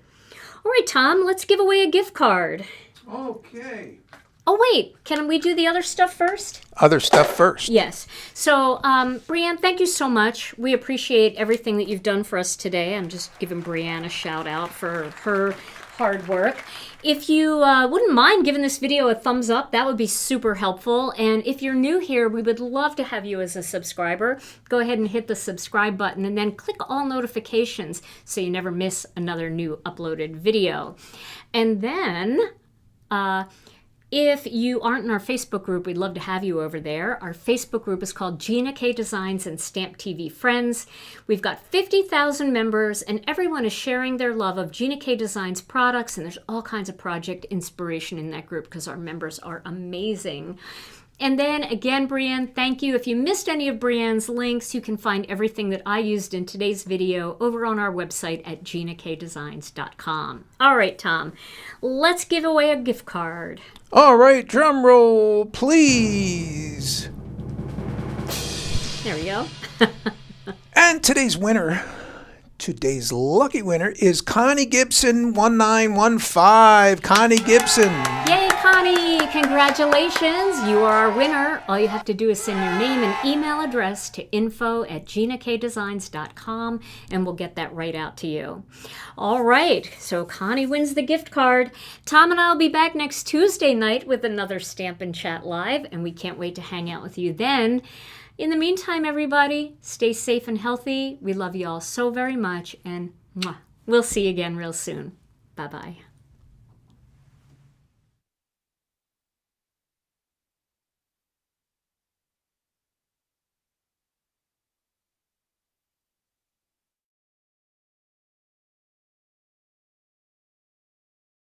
All right, Tom, let's give away a gift card. Okay. Oh, wait, can we do the other stuff first? Other stuff first. Yes. So, Brianne, thank you so much. We appreciate everything that you've done for us today. I'm just giving Brianne a shout out for her hard work. If you wouldn't mind giving this video a thumbs up, that would be super helpful. And if you're new here, we would love to have you as a subscriber. Go ahead and hit the subscribe button and then click all notifications so you never miss another new uploaded video. And then, if you aren't in our Facebook group, we'd love to have you over there. Our Facebook group is called Gina K Designs and Stamp TV Friends. We've got 50,000 members, and everyone is sharing their love of Gina K Designs products, and there's all kinds of project inspiration in that group because our members are amazing. And then again, Brianne, thank you. If you missed any of Brianne's links, you can find everything that I used in today's video over on our website at ginakdesigns.com. All right, Tom, let's give away a gift card. All right, drum roll, please. There we go. And today's lucky winner is Connie Gibson 1915. Connie Gibson. Yay, Connie! Congratulations! You are our winner. All you have to do is send your name and email address to info@ginakdesigns.com and we'll get that right out to you. All right, so Connie wins the gift card. Tom and I will be back next Tuesday night with another Stampin' Chat Live, and we can't wait to hang out with you then. In the meantime, everybody, stay safe and healthy. We love you all so very much, and we'll see you again real soon. Bye-bye.